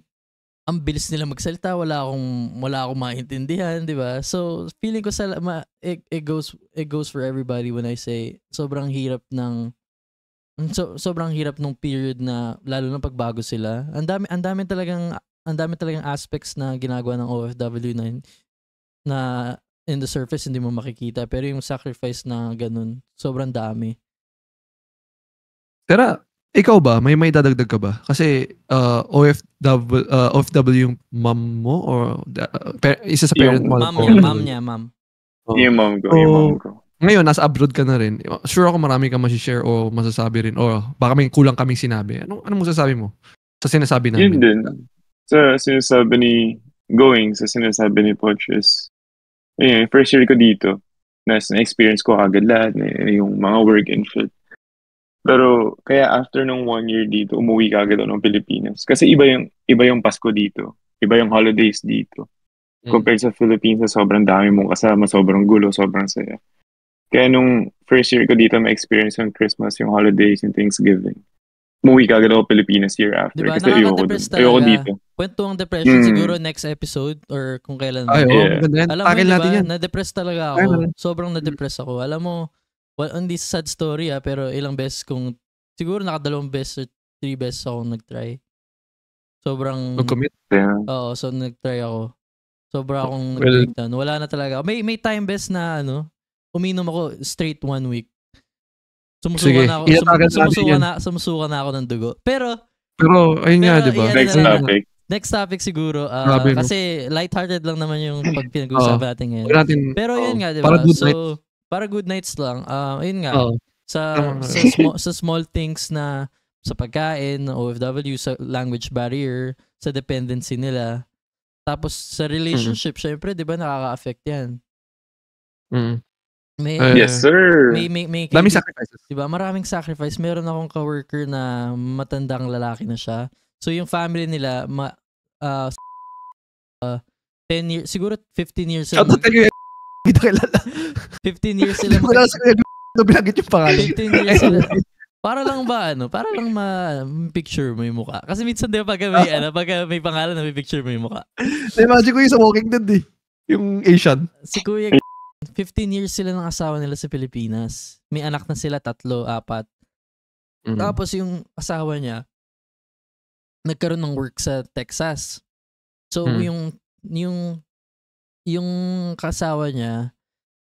ang bilis nila magsalita, wala akong maintindihan, di ba? So feeling ko it goes for everybody when I say sobrang hirap sobrang hirap nung period na lalo na pagbago sila. Ang dami talagang aspects na ginagawa ng OFW na in the surface hindi mo makikita pero yung sacrifice na ganun sobrang dami. Pero ikaw ba may dadagdag ka ba? Kasi OFW yung mom mo or isa sa parent mo? Mom niya. Yung mom ko. Ngayon, nasa abroad ka na rin. Sure ako marami kang masishare o masasabi rin. O baka may kulang kaming sinabi. Anong masasabi mo sa sinasabi namin? Yun din. Sa sinasabi ni Poch is, first year ko dito, na-experience ko agad lahat, yung mga work and shit. Pero kaya after nung 1 year dito, umuwi ka agad ng Pilipinas. Kasi iba yung Pasko dito. Iba yung holidays dito. Compared sa Philippines, sobrang dami mong kasama, sobrang gulo, sobrang saya. Kaya nung first year ko dito, ma-experience yung Christmas, yung holidays, yung Thanksgiving. Umuwi ka agad ako Pilipinas year after. Diba? Kasi ayoko dito. Kwento ang depression siguro next episode or kung kailan. Alam mo, diba? Na-depress talaga ako. Sobrang na-depress ako. Alam mo, hindi sad story pero ilang beses siguro nakadalawang beses or 3 beses ako nag-try. Sobrang... Nag-commit? Oo, so nag-try ako. Sobra akong nag-breakdown. Wala na talaga. May time best na uminom ako straight 1 week. Sumusuka na ako ng dugo. Pero ayun nga, di ba? Next topic siguro. Kasi lighthearted lang naman yung pag pinag-uusapan natin ngayon. Pero yun nga, di ba? So, para good nights lang. Yun nga. Sa small things na sa pagkain, OFW, sa language barrier, sa dependency nila. Tapos sa relationship, syempre, di ba, nakaka-affect yan. Yes, sir. Maraming sacrifices. Diba? Maraming sacrifice. Meron akong coworker na matandang lalaki na siya. So, yung family nila, 10 years, siguro 15 years sila. Hindi kilala. 15 years sila. Wala sa kanya binagit yung pangalan. 15 years sila. Para lang ma-picture mo yung mukha. Kasi minsan, di ba, pag may pangalan na may picture mo yung mukha. Na-imagine ko yung sa Walking Dead yung Asian. Si Kuya 15 years sila ng asawa nila sa Pilipinas. May anak na sila 3, 4. Tapos yung asawa niya, nagkaroon ng work sa Texas. So yung kasawa niya,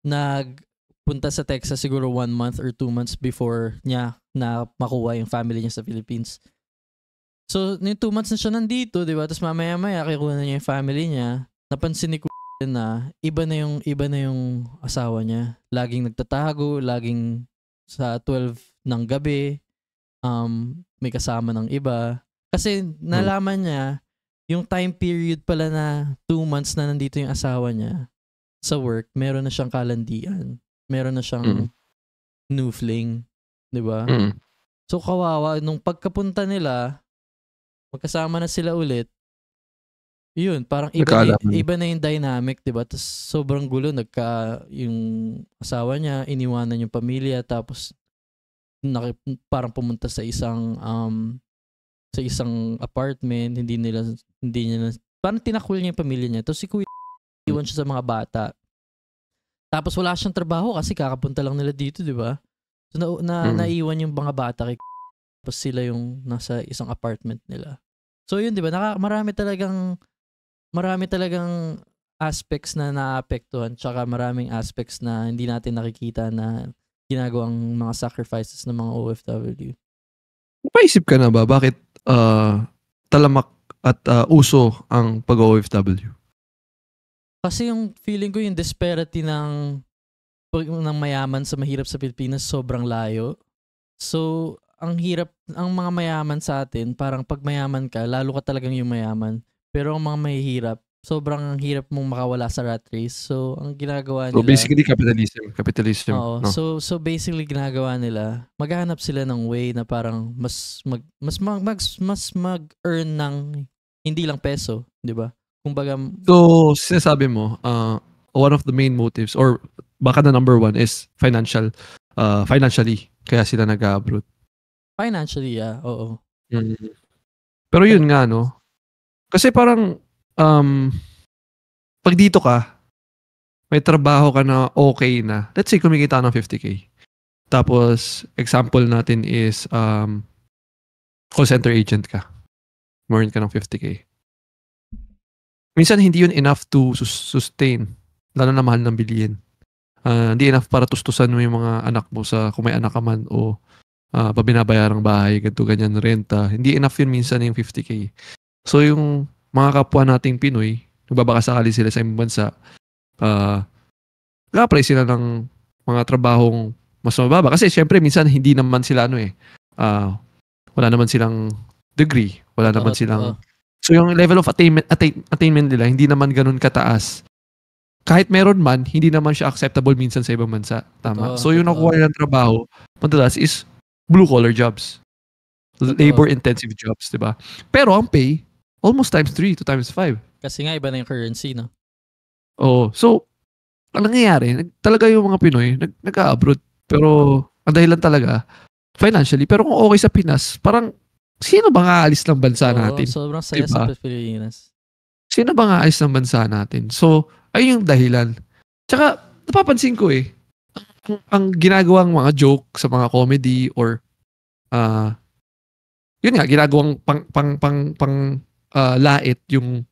nagpunta sa Texas siguro 1 month or 2 months before niya na makuha yung family niya sa Philippines. So, yung 2 months na siya nandito, di ba? Tapos mamaya-maya, kikuha na niya yung family niya. Napansin ni na iba na yung asawa niya. Laging nagtatago, laging sa 12 ng gabi, may kasama ng iba. Kasi nalaman niya, yung time period pala na 2 months na nandito yung asawa niya sa work, meron na siyang kalandian. Meron na siyang new fling. Diba? So kawawa, nung pagkapunta nila, magkasama na sila ulit, Yun, parang Nagkaalaman. iba na yung dynamic, 'di ba? Tapos sobrang gulo, yung asawa niya iniwanan yung pamilya, tapos parang pumunta sa isang apartment, hindi niya parang tinakul niya yung pamilya niya. Tapos si Kuya iwan siya sa mga bata. Tapos wala siyang trabaho kasi kakapunta lang nila dito, 'di ba? So naiwan yung mga bata kay tapos sila yung nasa isang apartment nila. So yun, 'di ba? Marami talagang aspects na naapektuhan, tsaka maraming aspects na hindi natin nakikita na ginagawang mga sacrifices ng mga OFW. Napaisip ka na ba bakit talamak at uso ang pag-OFW? Kasi yung feeling ko yung disparity ng mayaman sa mahirap sa Pilipinas sobrang layo. So, ang mga mayaman sa atin, parang pag mayaman ka, lalo ka talagang yung mayaman. Pero ang mga mahihirap, sobrang hirap mong makawala sa rat race. So, ang ginagawa nila... So, basically, capitalism. Oo. No? So basically, ginagawa nila, maghahanap sila ng way na parang mas mag-earn ng hindi lang peso, di ba? Kumbaga... So, sinasabi mo, one of the main motives, or baka na number one, is financially. Kaya sila nag-abroad. Financially, yeah. Oo. Pero yun nga, no? Kasi parang, pag dito ka, may trabaho ka na okay na. Let's say, kumikita ng 50K. Tapos, example natin is, call center agent ka. Meron ka ng 50K. Minsan, hindi yun enough to sustain. Lalo na mahal ng bilihin. Hindi enough para tustusan mo yung mga anak mo kung may anak ka man o pabinabayarang bahay, ganyan, renta. Hindi enough yun minsan yung 50K. So, yung mga kapwa nating Pinoy, nagbabakasakali sila sa ibang bansa, nag-apply sila ng mga trabahong mas mababa. Kasi syempre, minsan hindi naman sila wala naman silang degree. Wala naman silang... So, yung level of attainment nila, hindi naman ganun kataas. Kahit meron man, hindi naman siya acceptable minsan sa ibang bansa. Tama? So, yung nakuha nilang trabaho, madalas is blue-collar jobs. Labor-intensive jobs, di ba? Pero ang pay, almost times 3 to times 5. Kasi nga, iba na yung currency, no? Oo. So, ang nangyayari, talaga yung mga Pinoy, nag-abroad. Pero, ang dahilan talaga, financially. Pero kung okay sa Pinas, parang, sino ba nga aalis ng bansa natin? Sobrang saya sa Pilipinas. Sino ba nga aalis ng bansa natin? So, ayun yung dahilan. Tsaka, napapansin ko ang ginagawang mga joke sa mga comedy or yun nga, ginagawang lait yung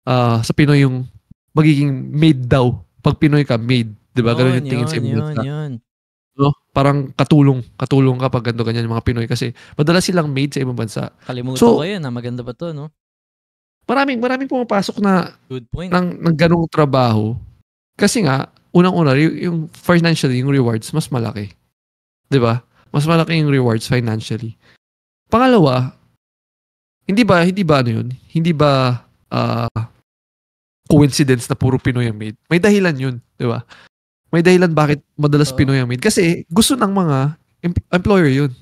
sa Pinoy yung magiging maid daw. Pag Pinoy ka, maid. Diba? Ganun yung tingin sa mga yun. No? Parang katulong ka pag ganyan yung mga Pinoy kasi madalas silang maid sa ibang bansa. Kalimutan ko yun, maganda ba to, no? Maraming pumapasok na good point. ng ganung trabaho. Kasi nga, unang-una, yung financially, yung rewards, mas malaki. Diba? Mas malaki yung rewards financially. Pangalawa, hindi ba ano yun? Hindi ba coincidence na puro Pinoy ang maid? May dahilan yun, diba? May dahilan bakit madalas Pinoy ang maid. Kasi gusto ng mga employer yun.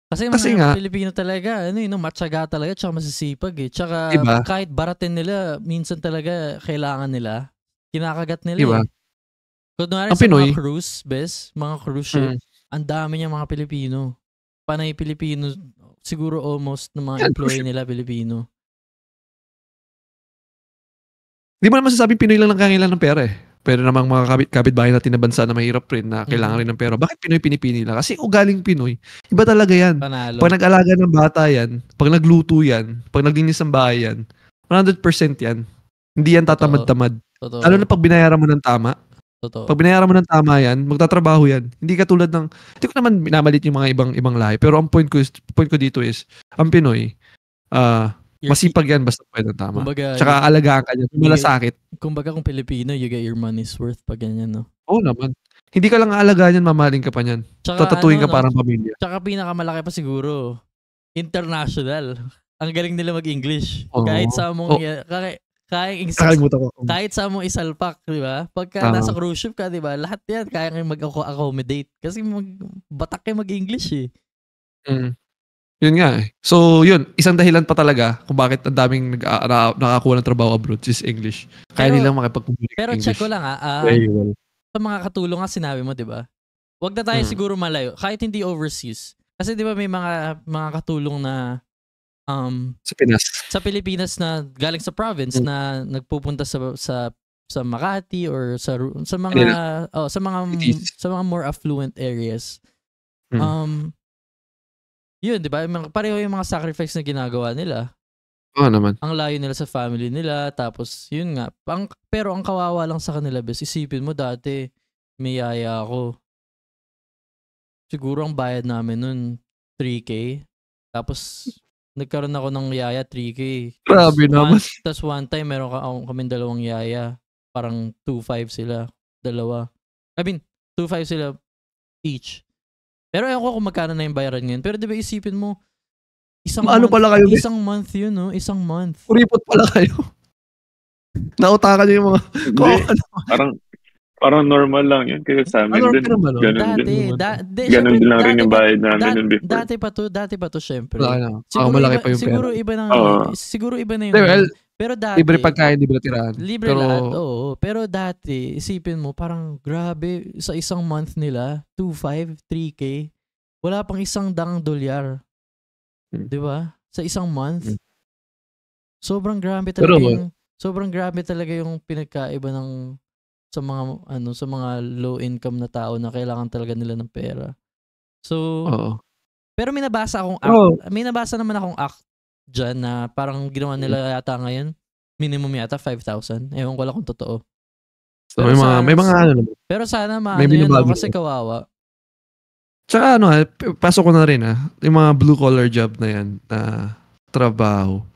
Kasi mga Pilipino talaga, matyaga talaga, tsaka masisipag eh. Tsaka diba? Kahit baratin nila, minsan talaga kailangan nila, kinakagat nila diba? Kunwari sa Pinoy, mga cruise ship, ang dami niya mga Pilipino. Panay Pilipino, siguro almost ng mga employee nila Pilipino. Hindi mo naman sasabing Pinoy lang kailangan ng pera eh. Pero namang mga kapitbahay natin na bansa na mahirap rin na kailangan rin ng pera. Bakit Pinoy pinipili nila? Kasi ugaling Pinoy, iba talaga yan. Panalo. Pag nag-alaga ng bata yan, pag nagluto yan, pag naglinis ng bahay yan, 100% yan. Hindi yan tatamad-tamad. Lalo na pag binayaran mo ng tama. Totoo. Pag binayaran mo ng tama yan, magtatrabaho yan. Hindi katulad ng, hindi ko naman minamalit yung mga ibang lahi. Pero ang point ko dito is, ang Pinoy, masipag yan basta pwede ng tama. Tsaka alagaan ka niya. Malasakit. Kumbaga kung Pilipino, you get your money's worth pag ganyan, no? Oo naman. Hindi ka lang aalagaan yan, mamaling ka pa niyan. Tatatuin ka parang pamilya. Tsaka pinakamalaki pa siguro, international. Ang galing nila mag-English. Kahit sa mong, kahit sa mong isalpak, di ba? Pagka nasa cruise ship ka, di ba? Lahat yan, kaya kayo mag-accommodate. Kasi batak kayo mag-English eh. Yun nga eh. So, yun. Isang dahilan pa talaga kung bakit ang daming nakakuha ng trabaho abroad is English. Kaya nilang makipag-communicate Pero English. check ko lang Very well. sa mga katulong nga sinabi mo, di ba? Huwag na tayo siguro malayo. Kahit hindi overseas. Kasi di ba may mga katulong na Sa Pinas. sa Pilipinas na galing sa province na nagpupunta sa Makati or sa mga sa mga more affluent areas. Yun, di ba? Pareho yung mga sacrifice na ginagawa nila. Oo naman. Ang layo nila sa family nila, tapos yun nga. Pero ang kawawa lang sa kanila, bes, isipin mo dati, may yaya ako. Siguro ang bayad namin nun, 3K. Tapos, nagkaroon ako ng yaya, 3K. Grabe naman. Tapos one time, meron kami dalawang yaya. Parang 2.5 sila. Dalawa. I mean, 2.5 sila each. Pero ewan ko kung magkano na yung bayaran ngayon. Pero di ba isipin mo, isang month yun, no? Isang month. Kuripot pala kayo. Nautakan niyo yung mga... Parang normal lang yun. Kasi sa amin din. Ganun din lang rin yung bayad namin nun before. Dati pa to, syempre. Malaki pa yung pera. Siguro iba na yung... Pero dati... Libre pagkain, libre tirahan. Libre lahat, oo. Pero dati, isipin mo, parang grabe, sa isang month nila, 2.5, 3K, wala pang $100 Di ba? Sa isang month. Sobrang grabe talaga yung pinagkaiba ng sa mga low income na tao na kailangan talaga nila ng pera. So, pero may nabasa naman akong act dyan na parang ginawa nila yata ngayon, minimum yata 5,000. Ewan ko lang kung totoo. So, may mga ano naman. Pero sana yun, kasi kawawa. Tsaka pasok ko na rin yung mga blue collar job na yan, na trabaho.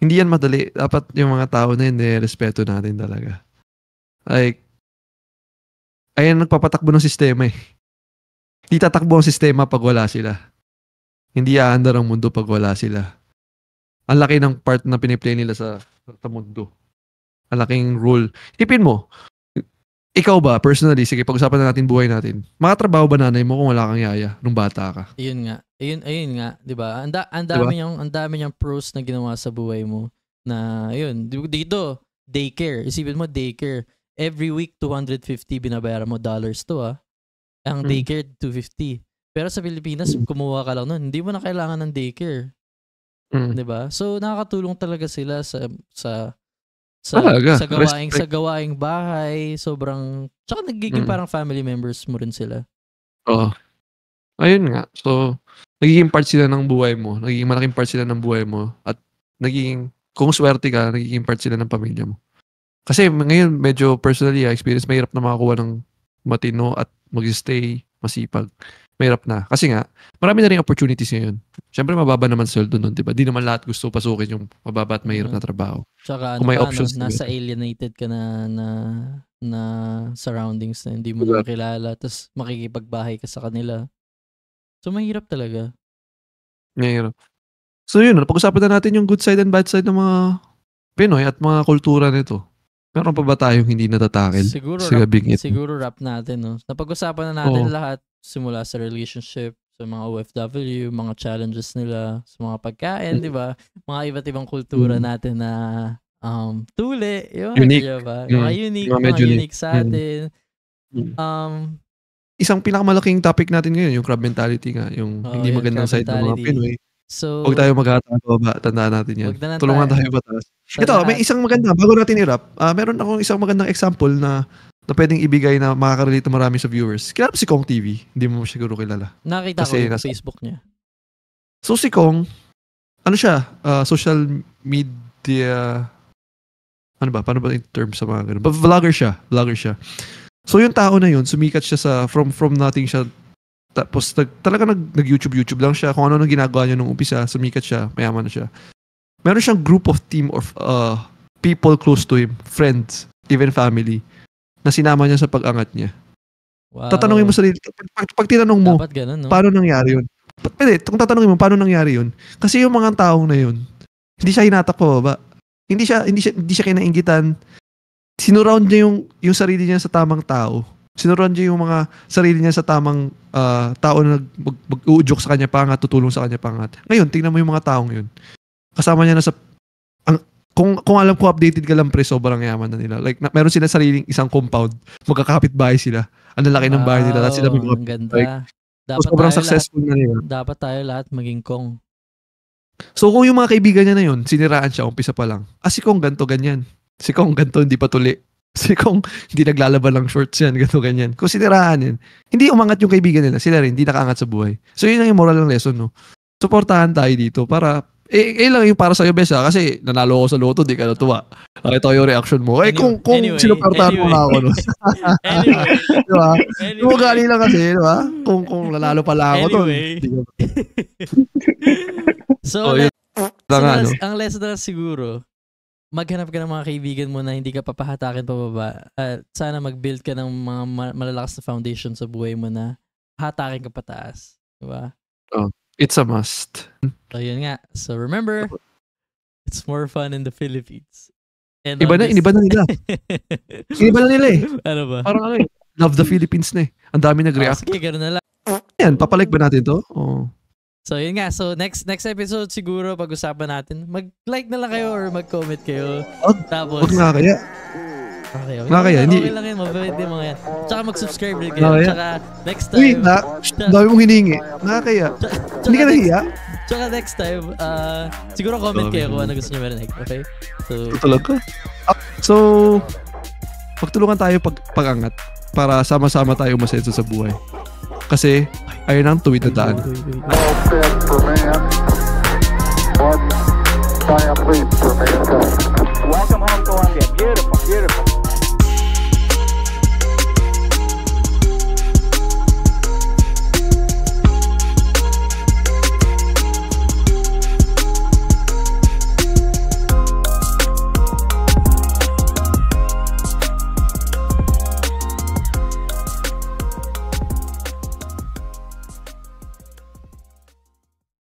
Hindi yan madali. Dapat yung mga tao na yun, respeto natin talaga. Like, ayan nagpapatakbo ng sistema eh. Hindi tatakbo ang sistema pag wala sila. Hindi aandar ang mundo pag wala sila. Ang laki ng part na piniplay nila sa mundo. Ang laking role. Tipin mo, ikaw ba, personally, sige, pag-usapan na natin buhay natin. Makatrabaho ba nanay mo kung wala kang yaya nung bata ka? Ayun nga, 'di ba? Ang dami niyang pros na ginawa sa buhay mo na ayun, dito daycare. Isipin mo daycare. Every week 250 binabayaran mo dollars to Ang daycare 250. Pero sa Pilipinas, kumuha ka lang nun. Hindi mo na kailangan ng daycare. 'Di ba? So nakakatulong talaga sila sa gawaing bahay, sobrang tsaka nagiging parang family members mo rin sila. Oo. Ayun nga. So nagiging part sila ng buhay mo. Nagiging malaking part sila ng buhay mo at kung swerte ka, nagiging part sila ng pamilya mo. Kasi ngayon medyo personally experience, mahirap na makakuha ng matino at mag-stay masipag. Mahirap na. Kasi nga, marami na rin opportunities ngayon. Siyempre, mababa naman sweldo nun, di ba? Di naman lahat gusto pasukin yung mababa at mahirap na trabaho. Tsaka kung may options nasa alienated ka na surroundings na hindi mo na kilala, tapos makikipagbahay ka sa kanila. So, mahirap talaga. Mahirap. So, yun. Pag-usapan na natin yung good side and bad side ng mga Pinoy at mga kultura nito. Meron pa ba tayong hindi natatakil? Siguro rap natin, no? Napag-usapan na natin lahat simula sa relationship, sa mga OFW, mga challenges nila, sa mga pagkain, di ba? Mga iba't ibang kultura natin na tuli, yun, unique. Diba? Mga unique sa atin. Isang pinakamalaking topic natin ngayon, yung crab mentality nga, yung hindi magandang side ng mga Pinoy. So, huwag tayo magkatawa ba? Tandaan natin yan. Tulungan tayo batas. Ito, may isang maganda, bago natin i-wrap, meron akong isang magandang example na pwedeng ibigay na makaka-relate na marami sa viewers. Kilala si Kong TV. Hindi mo siguro kilala. Nakita ko yung Facebook niya. So si Kong, ano siya? Social media... Ano ba? Paano ba yung term sa mga ganun? Vlogger siya. So yung tao na yun, sumikat siya sa... From nothing siya. Tapos talaga nag-YouTube lang siya. Kung ano nang ginagawa niya nung umpisa, sumikat siya. Mayaman na siya. Meron siyang group of team of people close to him. Friends. Even family. Na sinama niya sa pag-angat niya. Wow. Tatanungin mo sarili, pag tinanong mo, ganun, no? paano nangyari yun? Kung tatanungin mo, paano nangyari yun? Kasi yung mga taong na yun, hindi siya hinatakbo ba? Hindi siya kinainggitan. Sinurround niya yung sarili niya sa tamang tao Sinuruan niya yung mga sarili niya sa tamang tao na mag-uudyok sa kanya pangat, tutulong sa kanya pangat. Ngayon, tingnan mo yung mga taong yun. Kasama niya na sa... Kung alam ko updated ka lang pre, sobrang yaman na nila. Like, meron sila sariling isang compound. Magkakapit bahay sila. Ang lalaki ng bahay nila. At sila may mga... Ang ganda. Like, so, sobrang successful na nila. Dapat tayo lahat maging Kong. So, kung yung mga kaibigan niya na yun, siniraan siya, umpisa pa lang. Si Kong ganto ganyan. Si Kong ganto, hindi pa tuli. Si Kong, hindi naglalaban ng shorts yan, ganto ganyan. Kung siniraan yan, hindi umangat yung kaibigan nila. Sila rin, hindi nakaangat sa buhay. So, yun ang yung moral ng lesson, no? Suportahan tayo dito para... lang yung para sa'yo, Besa, kasi nanalo ako sa loto, di ka natuwa. Ito yung reaction mo. Kung sinuportahan mo na ako, no? Diba? Yung ugali lang kasi, diba? Kung nanalo pala ako, So, ang lesson na siguro, maghanap ka ng mga kaibigan mo na hindi ka papahatakin pababa. At sana mag-build ka ng mga malalakas na foundation sa buhay mo na hatakin ka pataas. Diba? It's a must. So, yun nga. So, remember, it's more fun in the Philippines. And Iba na nila. Iba na nila eh. Ano ba? Parang love the Philippines na eh. Ang dami nag-react. Sige, gano'n na lang. Yan, papalik ba natin to? So, yun nga. So, next episode siguro, pag-usapan natin. Mag-like na lang kayo or mag-comment kayo. Tapos, huwag nga kaya. Okay. Hindi. Okay lang yan. Mabait din mga yan. Tsaka mag-subscribe rin kayo. Tsaka next time. Uy, dami mong hiningi. Nakakaya. Hindi ka nahiya? Tsaka next time, siguro comment kayo kung ano gusto nyo marinig. Okay? Talaga? So, pagtulungan tayo pag-angat para sama-sama tayo masenso sa buhay. Kasi, ayun ang tuwid na daan. All set for man.